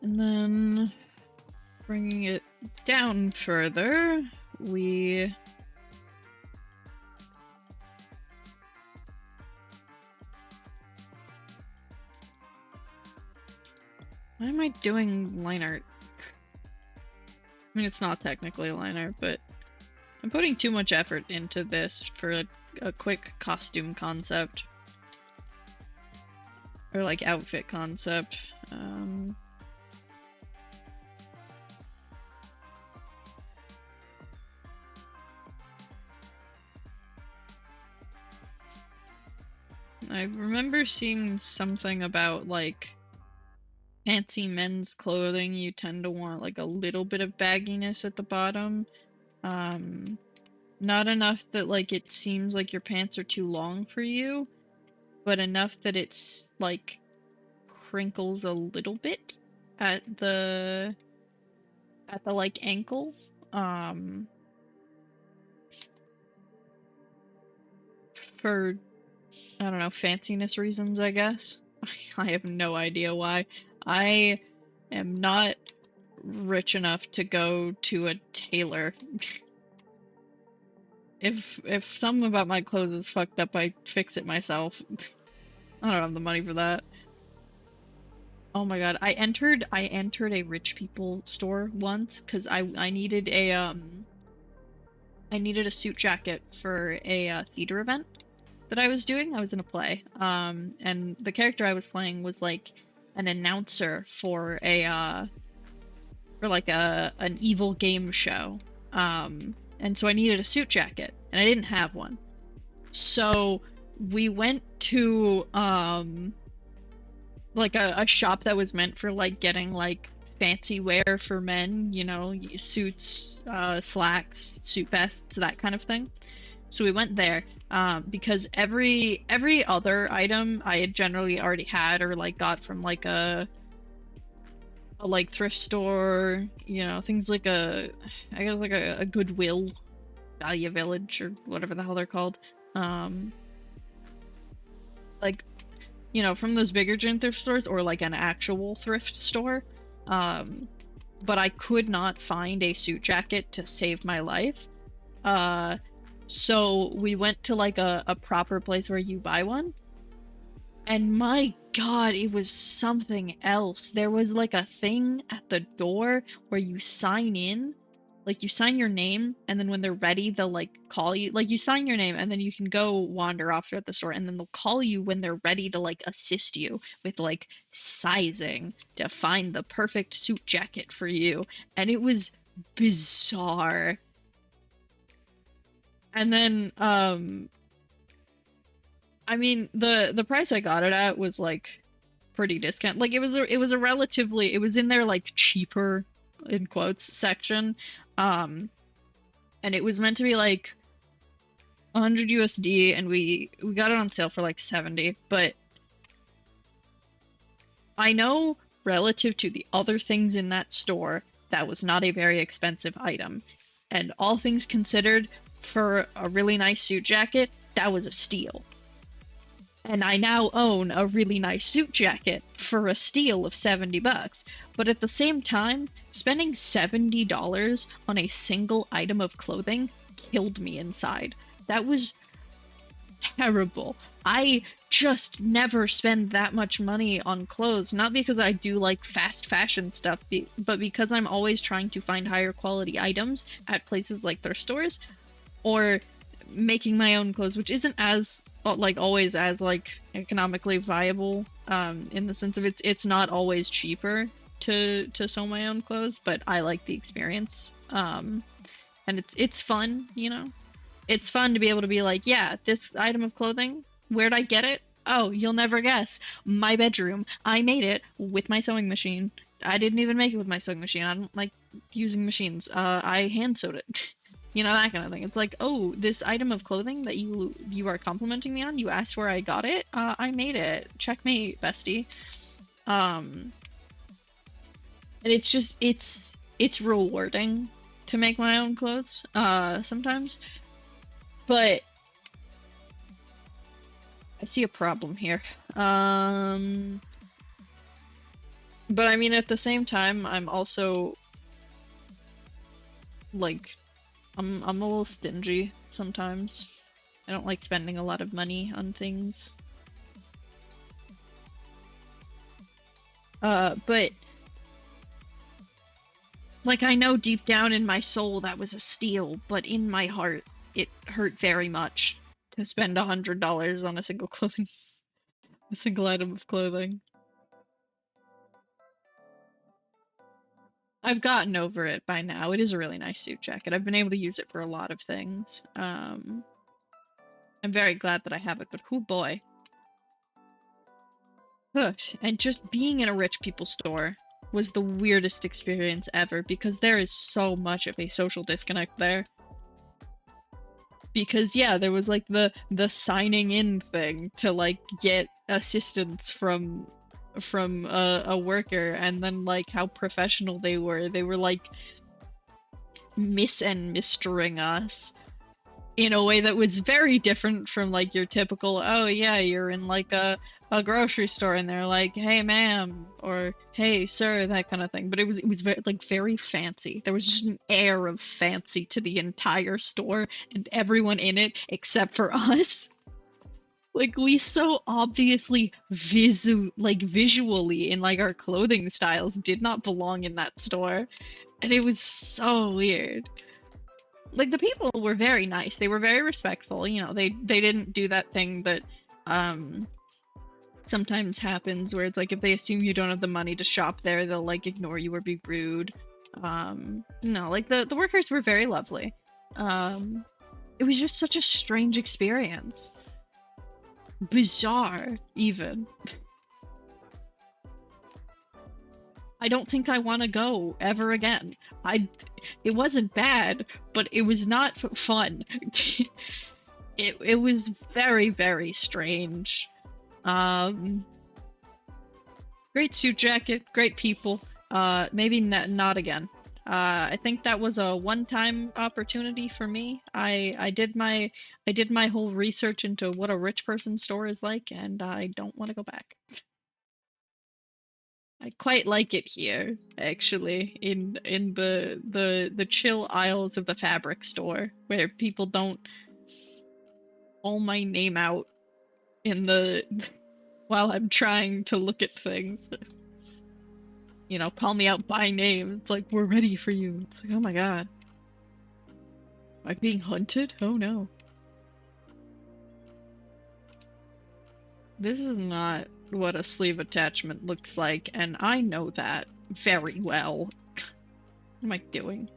And then bringing it down further, we why am I doing line art? I mean, it's not technically line art, but I'm putting too much effort into this for a quick costume concept. Or like outfit concept. I remember seeing something about like fancy men's clothing, you tend to want like a little bit of bagginess at the bottom. Not enough that like it seems like your pants are too long for you, but enough that it's like crinkles a little bit at the like ankle. For I don't know, fanciness reasons, I guess. I have no idea why. I am not rich enough to go to a tailor. If something about my clothes is fucked up, I fix it myself. I don't have the money for that. Oh my god, I entered a rich people store once because I needed a suit jacket for a theater event that I was doing. I was in a play. And the character I was playing was like an announcer for an evil game show. And so I needed a suit jacket and I didn't have one. So we went to like a shop that was meant for like getting like fancy wear for men, you know, suits, slacks, suit vests, that kind of thing. So we went there because every other item I had generally already had or like got from like a like thrift store, you know, things like I guess like a Goodwill, Value Village, or whatever the hell they're called. Like, you know, from those bigger gin thrift stores or like an actual thrift store. But I could not find a suit jacket to save my life. So we went to like a proper place where you buy one. And my god, it was something else. There was like a thing at the door where you sign in. Like you sign your name, and then when they're ready, they'll like call you. Like you sign your name, and then you can go wander off at the store, and then they'll call you when they're ready to like assist you with like sizing to find the perfect suit jacket for you. And it was bizarre. And then I mean the price I got it at was like pretty discount. Like it was a relatively, it was in their like cheaper in quotes section. And it was meant to be like 100 USD, and we got it on sale for like 70, but I know relative to the other things in that store, that was not a very expensive item. And all things considered, for a really nice suit jacket, that was a steal. And I now own a really nice suit jacket for a steal of 70 bucks. But at the same time, spending $70 on a single item of clothing killed me inside. That was terrible. I just never spend that much money on clothes, not because I do like fast fashion stuff, but because I'm always trying to find higher quality items at places like thrift stores, or making my own clothes, which isn't as like always as like economically viable in the sense of it's not always cheaper to sew my own clothes, but I like the experience. And it's fun, you know? It's fun to be able to be like, yeah, this item of clothing, where'd I get it? Oh, you'll never guess. My bedroom. I made it with my sewing machine. I didn't even make it with my sewing machine. I don't like using machines. I hand sewed it. You know, that kind of thing. It's like, oh, this item of clothing that you are complimenting me on, you asked where I got it? I made it. Checkmate, bestie. And it's just, it's rewarding to make my own clothes, sometimes. But I see a problem here. But I mean, at the same time, I'm also like, I'm a little stingy sometimes. I don't like spending a lot of money on things. But like, I know deep down in my soul that was a steal, but in my heart, it hurt very much to spend $100 on a single item of clothing. I've gotten over it by now. It is a really nice suit jacket. I've been able to use it for a lot of things. I'm very glad that I have it, but oh boy. Push. And just being in a rich people's store was the weirdest experience ever, because there is so much of a social disconnect there. Because yeah, there was like the signing in thing to like get assistance from a worker, and then like how professional they were. They were like Miss and Mistering us in a way that was very different from like your typical, oh yeah, you're in like a grocery store and they're like, hey ma'am, or hey sir, that kind of thing. But it was very like very fancy. There was just an air of fancy to the entire store and everyone in it except for us. Like, we so obviously visually in like our clothing styles did not belong in that store, and it was so weird. Like, the people were very nice. They were very respectful. You know, they didn't do that thing that sometimes happens where it's like if they assume you don't have the money to shop there, they'll like ignore you or be rude. No, like the workers were very lovely. It was just such a strange experience. Bizarre, even. I don't think I want to go ever again. It wasn't bad, but it was not fun. It was very, very strange. Great suit jacket, great people. Maybe not again. I think that was a one-time opportunity for me. I did my whole research into what a rich person store is like, and I don't want to go back. I quite like it here, actually, in the chill aisles of the fabric store, where people don't call my name out in the while I'm trying to look at things. You know, call me out by name. It's like, we're ready for you. It's like, oh my god. Am I being hunted? Oh no. This is not what a sleeve attachment looks like, and I know that very well. What am I doing?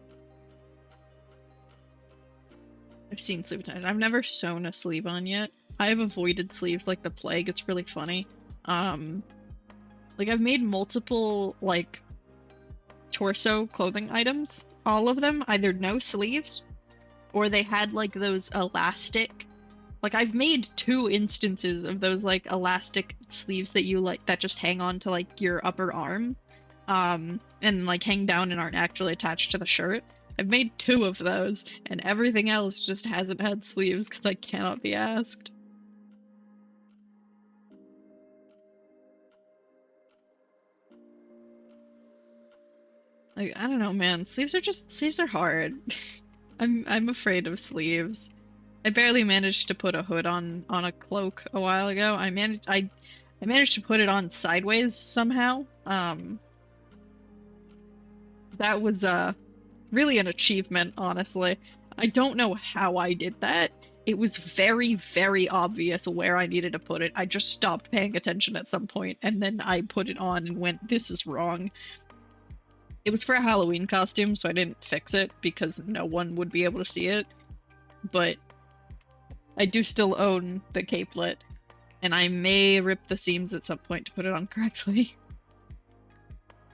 I've seen sleeve attachment. I've never sewn a sleeve on yet. I have avoided sleeves like the plague. It's really funny. Like, I've made multiple, like, torso clothing items. All of them, either no sleeves, or they had, like, those elastic... Like, I've made 2 instances of those, like, elastic sleeves that you, like, that just hang on to, like, your upper arm, and, like, hang down and aren't actually attached to the shirt. I've made 2 of those, and everything else just hasn't had sleeves because I cannot be asked. Like, I don't know, man. Sleeves are hard. I'm afraid of sleeves. I barely managed to put a hood on a cloak a while ago. I managed to put it on sideways somehow. That was really an achievement, honestly. I don't know how I did that. it was very, very obvious where I needed to put it. I just stopped paying attention at some point, and then I put it on and went, this is wrong. It was for a Halloween costume, so I didn't fix it because no one would be able to see it. But I do still own the capelet, and I may rip the seams at some point to put it on correctly.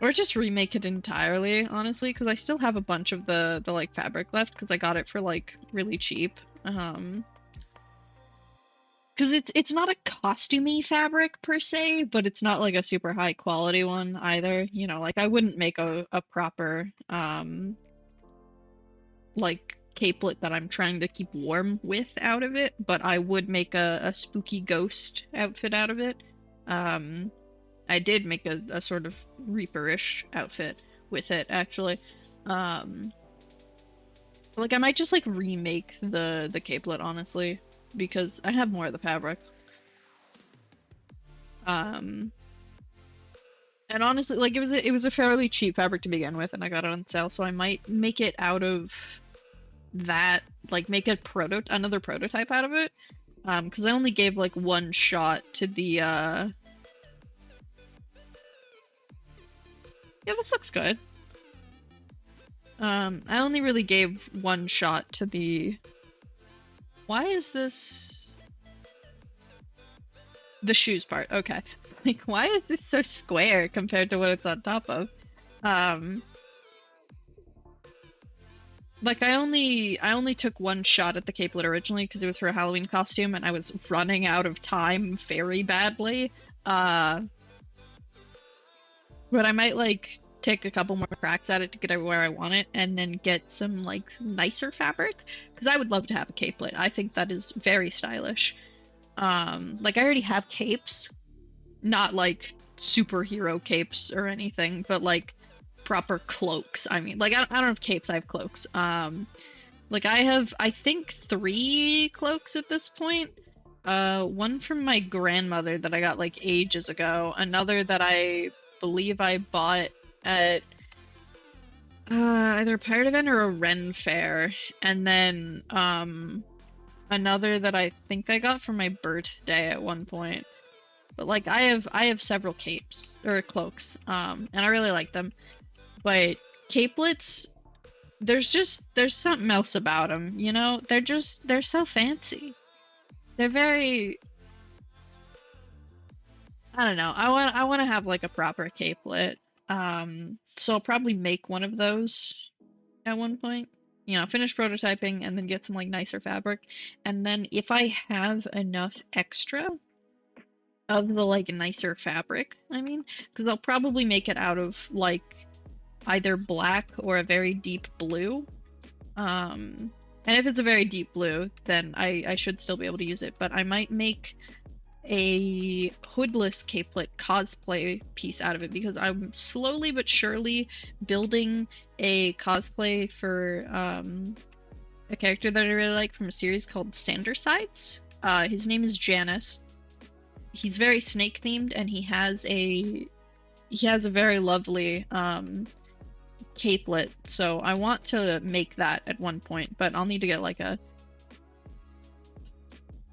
Or just remake it entirely, honestly, because I still have a bunch of the like fabric left because I got it for like really cheap. Because it's not a costumey fabric per se, but it's not like a super high quality one either. You know, like I wouldn't make a proper like capelet that I'm trying to keep warm with out of it, but I would make a spooky ghost outfit out of it. I did make a sort of Reaper-ish outfit with it, actually. Like, I might just, like, remake the capelet, honestly, because I have more of the fabric. And honestly, like, it was a fairly cheap fabric to begin with, and I got it on sale, so I might make it out of that, like, make another prototype out of it. Because I only gave, like, one shot to the, yeah, this looks good. I only really gave one shot to the... Why is this... The shoes part, okay. Like, why is this so square compared to what it's on top of? Like, I only took one shot at the capelet originally because it was for a Halloween costume and I was running out of time very badly. But I might, like, take a couple more cracks at it to get it where I want it and then get some, like, nicer fabric. Because I would love to have a capelet. I think that is very stylish. Like, I already have capes. Not, like, superhero capes or anything, but, like, proper cloaks. I mean, like, I don't have capes, I have cloaks. Like, I have, I think, 3 cloaks at this point. One from my grandmother that I got, like, ages ago. Another that I believe I bought at either a pirate event or a Ren fair. And then, another that I think I got for my birthday at one point. But, like, I have several capes, or cloaks, and I really like them. But capelets, there's something else about them, you know? They're so fancy. They're very... I don't know. I want to have, like, a proper capelet. So I'll probably make one of those at one point. You know, finish prototyping and then get some, like, nicer fabric. And then if I have enough extra of the, like, nicer fabric, I mean, because I'll probably make it out of, like, either black or a very deep blue. And if it's a very deep blue, then I should still be able to use it, but I might make a hoodless capelet cosplay piece out of it because I'm slowly but surely building a cosplay for a character that I really like from a series called Sandersides. His name is Janus. He's very snake themed and he has a very lovely capelet, so I want to make that at one point, but I'll need to get like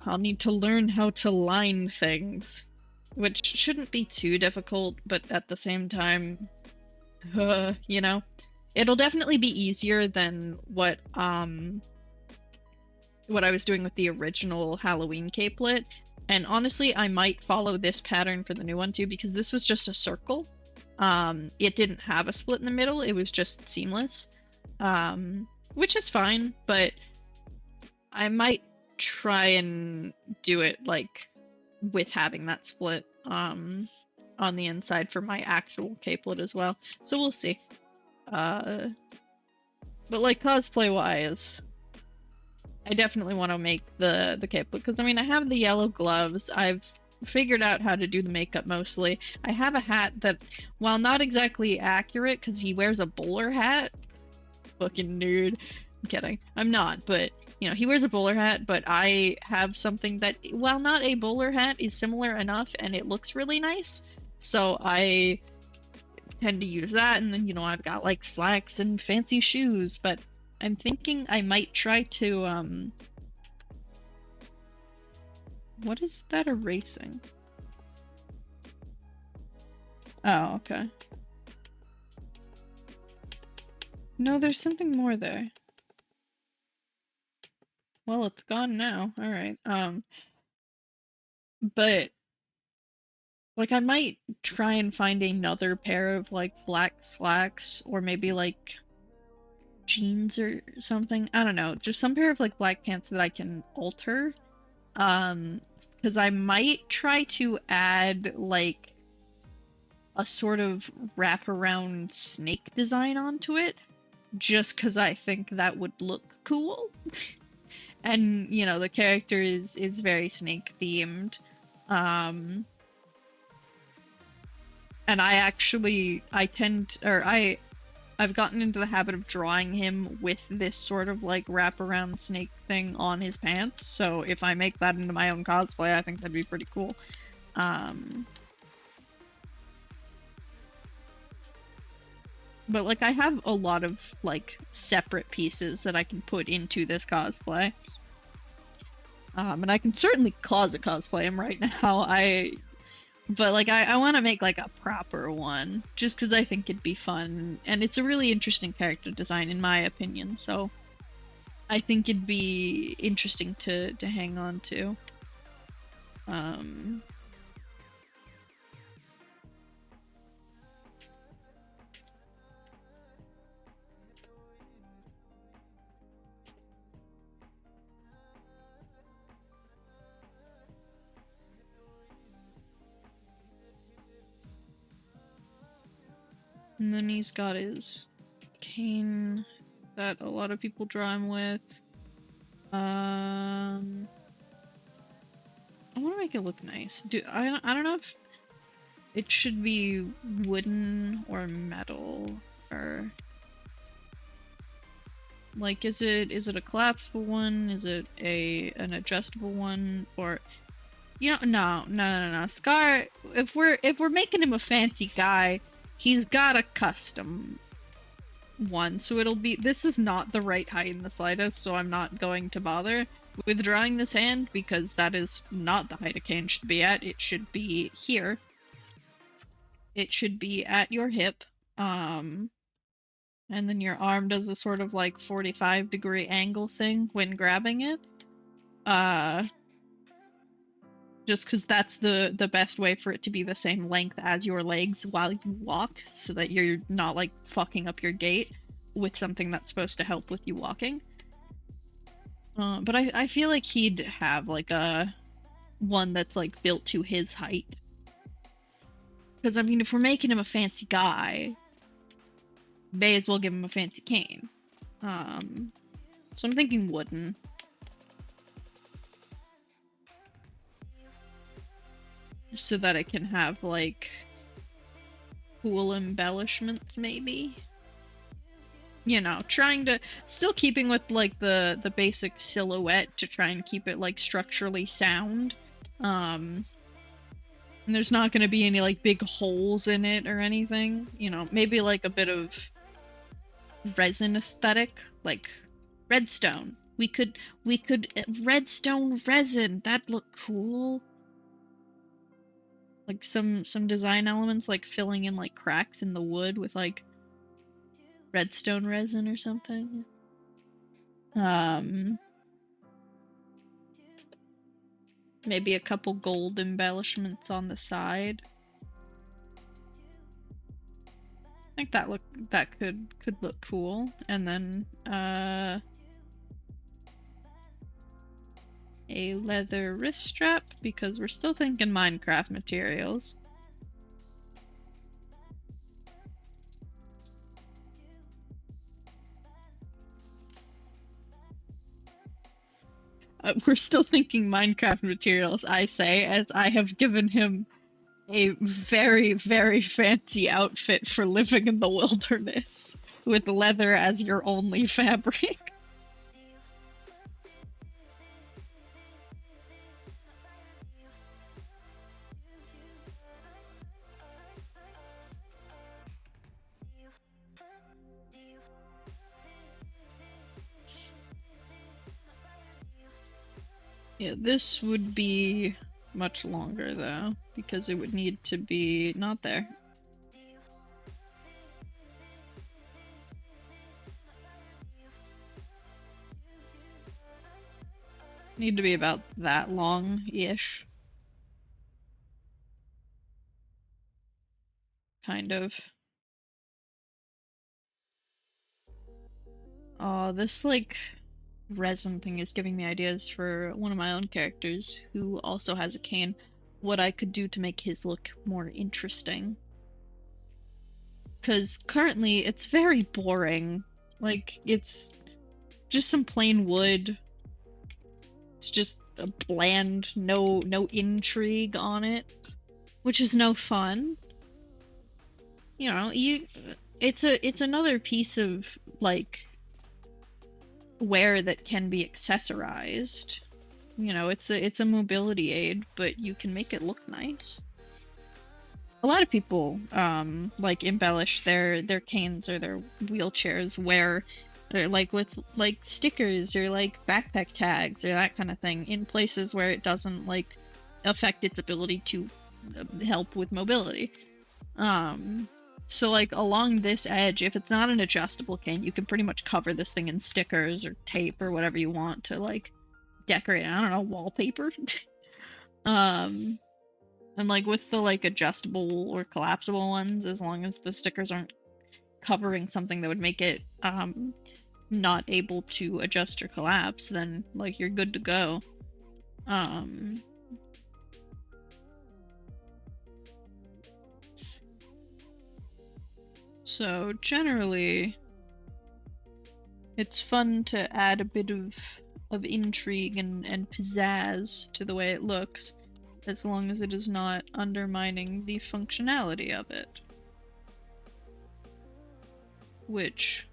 I'll need to learn how to line things, which shouldn't be too difficult, but at the same time, you know, it'll definitely be easier than what I was doing with the original Halloween capelet, and honestly, I might follow this pattern for the new one too, because this was just a circle. It didn't have a split in the middle, it was just seamless, which is fine, but I might try and do it, like, with having that split, on the inside for my actual capelet as well, so we'll see. But, like, cosplay-wise, I definitely want to make the capelet, because, I mean, I have the yellow gloves, I've figured out how to do the makeup mostly. I have a hat that, while not exactly accurate, because he wears a bowler hat. Fucking nerd. I'm kidding. I'm not, but, you know, he wears a bowler hat, but I have something that, while not a bowler hat, is similar enough, and it looks really nice. So I tend to use that, and then, you know, I've got, like, slacks and fancy shoes, but I'm thinking I might try to, What is that erasing? Oh, okay. No, there's something more there. Well, it's gone now. Alright. But like I might try and find another pair of like black slacks or maybe like jeans or something. I don't know. Just some pair of like black pants that I can alter. Because I might try to add like a sort of wraparound snake design onto it, just because I think that would look cool. And you know, the character is very snake themed. Um, and I've gotten into the habit of drawing him with this sort of like wraparound snake thing on his pants. So if I make that into my own cosplay, I think that'd be pretty cool. But like I have a lot of like separate pieces that I can put into this cosplay. And I can certainly closet cosplay him right now. But like I want to make like a proper one just because I think it'd be fun and it's a really interesting character design in my opinion. So I think it'd be interesting to hang on to. And then he's got his cane that a lot of people draw him with. I want to make it look nice. I don't know if it should be wooden or metal or like is it a collapsible one? Is it an adjustable one? Or you know, no. Scar, if we're making him a fancy guy, he's got a custom one. So it'll be, this is not the right height in the slightest, so I'm not going to bother with drawing this hand because that is not the height a cane should be at. It should be here. It should be at your hip. And then your arm does a sort of like 45-degree angle thing when grabbing it. Just because that's the best way for it to be the same length as your legs while you walk, so that you're not like fucking up your gait with something that's supposed to help with you walking. But I feel like he'd have like a one that's like built to his height. Because I mean, if we're making him a fancy guy, may as well give him a fancy cane. So I'm thinking wooden. So that it can have like cool embellishments maybe. You know, trying to still keeping with like the basic silhouette to try and keep it like structurally sound. And there's not going to be any like big holes in it or anything. You know, maybe like a bit of resin aesthetic, like redstone. We could redstone resin. That'd look cool. Like some design elements like filling in like cracks in the wood with like redstone resin or something. Maybe a couple gold embellishments on the side. I think that could look cool. And then a leather wrist strap because we're still thinking Minecraft materials. We're still thinking Minecraft materials, I say, as I have given him a very, very fancy outfit for living in the wilderness, with leather as your only fabric. Yeah, this would be much longer though, because it would need to be not there. Need to be about that long-ish. Kind of. This like resin thing is giving me ideas for one of my own characters who also has a cane. What I could do to make his look more interesting. Because currently it's very boring. Like, it's just some plain wood. It's just a bland, no intrigue on it, which is no fun. You know, it's another piece of like wear that can be accessorized. You know, it's a mobility aid, but you can make it look nice. A lot of people like embellish their canes or their wheelchairs where they're like with like stickers or like backpack tags or that kind of thing in places where it doesn't like affect its ability to help with mobility. So like along this edge, if it's not an adjustable cane, you can pretty much cover this thing in stickers or tape or whatever you want to like decorate, I don't know, wallpaper. um and like with the like adjustable or collapsible ones, as long as the stickers aren't covering something that would make it not able to adjust or collapse, then like you're good to go. Um so generally it's fun to add a bit of intrigue and pizzazz to the way it looks, as long as it is not undermining the functionality of it. Which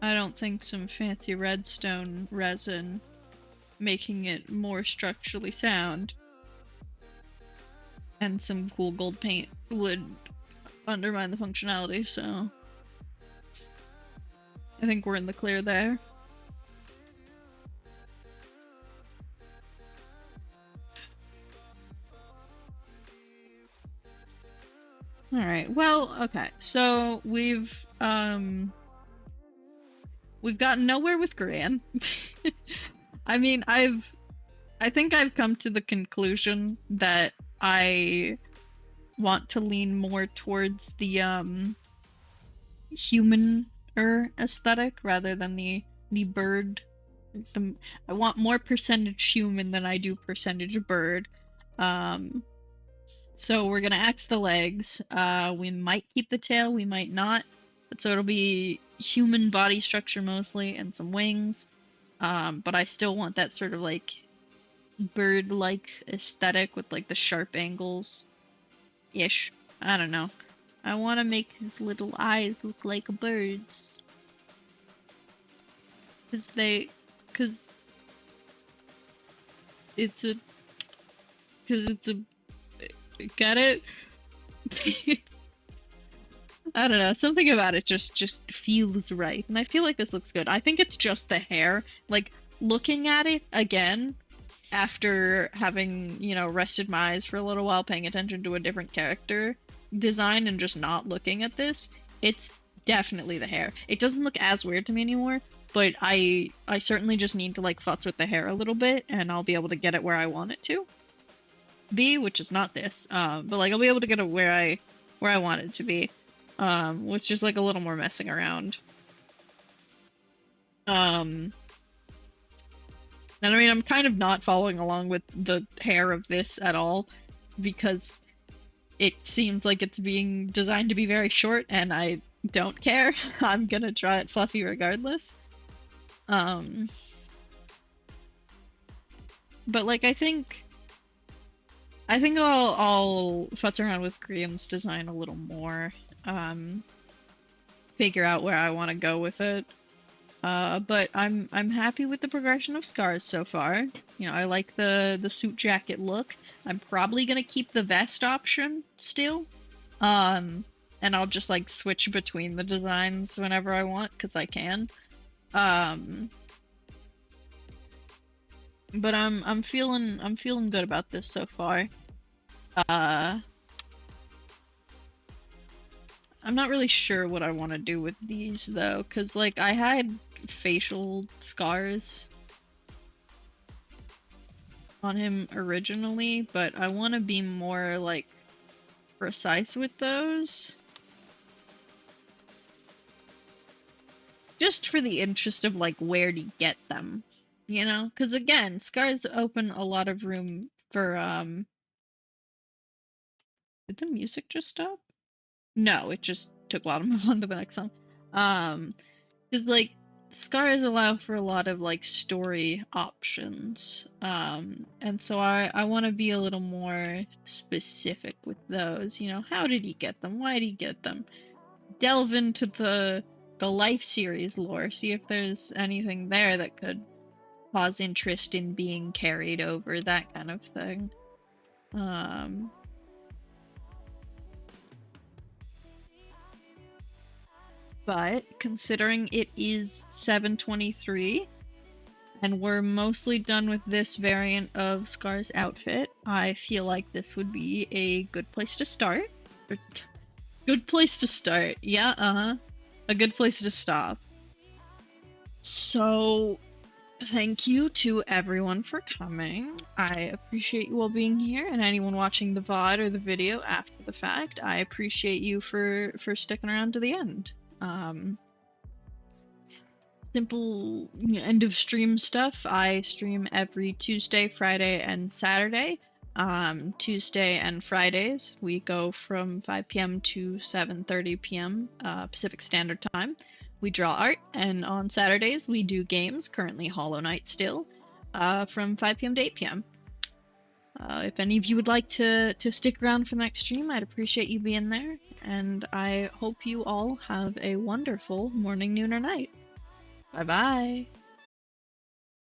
I don't think some fancy redstone resin making it more structurally sound and some cool gold paint would undermine the functionality, so I think we're in the clear there. Alright, well, okay, so we've gotten nowhere with Grian. I mean, I think I've come to the conclusion that I want to lean more towards the human aesthetic rather than the bird. I want more percentage human than I do percentage bird. So we're gonna axe the legs. We might keep the tail, we might not. But so it'll be human body structure mostly and some wings. But I still want that sort of like bird-like aesthetic with like the sharp angles. Ish. I don't know. I want to make his little eyes look like a bird's. Cause it's a, cause it's a, get it? I don't know, something about it just feels right, and I feel like this looks good. I think it's just the hair. Like, looking at it again, after having, you know, rested my eyes for a little while, paying attention to a different character design and just not looking at this, it's definitely the hair. It doesn't look as weird to me anymore, but I certainly just need to like futz with the hair a little bit, and I'll be able to get it where I want it to be, which is not this. But like I'll be able to get it where I want it to be, which is like a little more messing around. And I mean, I'm kind of not following along with the hair of this at all, because it seems like it's being designed to be very short, and I don't care. I'm gonna draw it fluffy regardless. But like I think I'll futz around with Grian's design a little more. Figure out where I want to go with it. But I'm happy with the progression of Scars so far. You know, I like the suit jacket look. I'm probably gonna keep the vest option still. And I'll just like switch between the designs whenever I want, because I can. But I'm feeling good about this so far. I'm not really sure what I want to do with these though, cause like I had facial scars on him originally, but I want to be more like precise with those. Just for the interest of like where to get them, you know? Cause again, scars open a lot of room for did the music just stop? No, it just took a while to move on to the next song. Because like scars allow for a lot of like story options, and so I want to be a little more specific with those. You know, how did he get them? Why did he get them? Delve into the life series lore, see if there's anything there that could cause interest in being carried over, that kind of thing. But considering it is 7:23 and we're mostly done with this variant of Scar's outfit, I feel like this would be a good place to start. Good place to start. Yeah, a good place to stop. So, thank you to everyone for coming. I appreciate you all being here, and anyone watching the VOD or the video after the fact, I appreciate you for sticking around to the end. Simple end of stream stuff. I stream every Tuesday, Friday, and Saturday. Tuesday and Fridays we go from 5 p.m. to 7:30 p.m. Pacific Standard Time. We draw art, and on Saturdays we do games, currently Hollow Knight still, from 5 p.m. to 8 p.m. If any of you would like to stick around for the next stream, I'd appreciate you being there, and I hope you all have a wonderful morning, noon, or night. Bye-bye!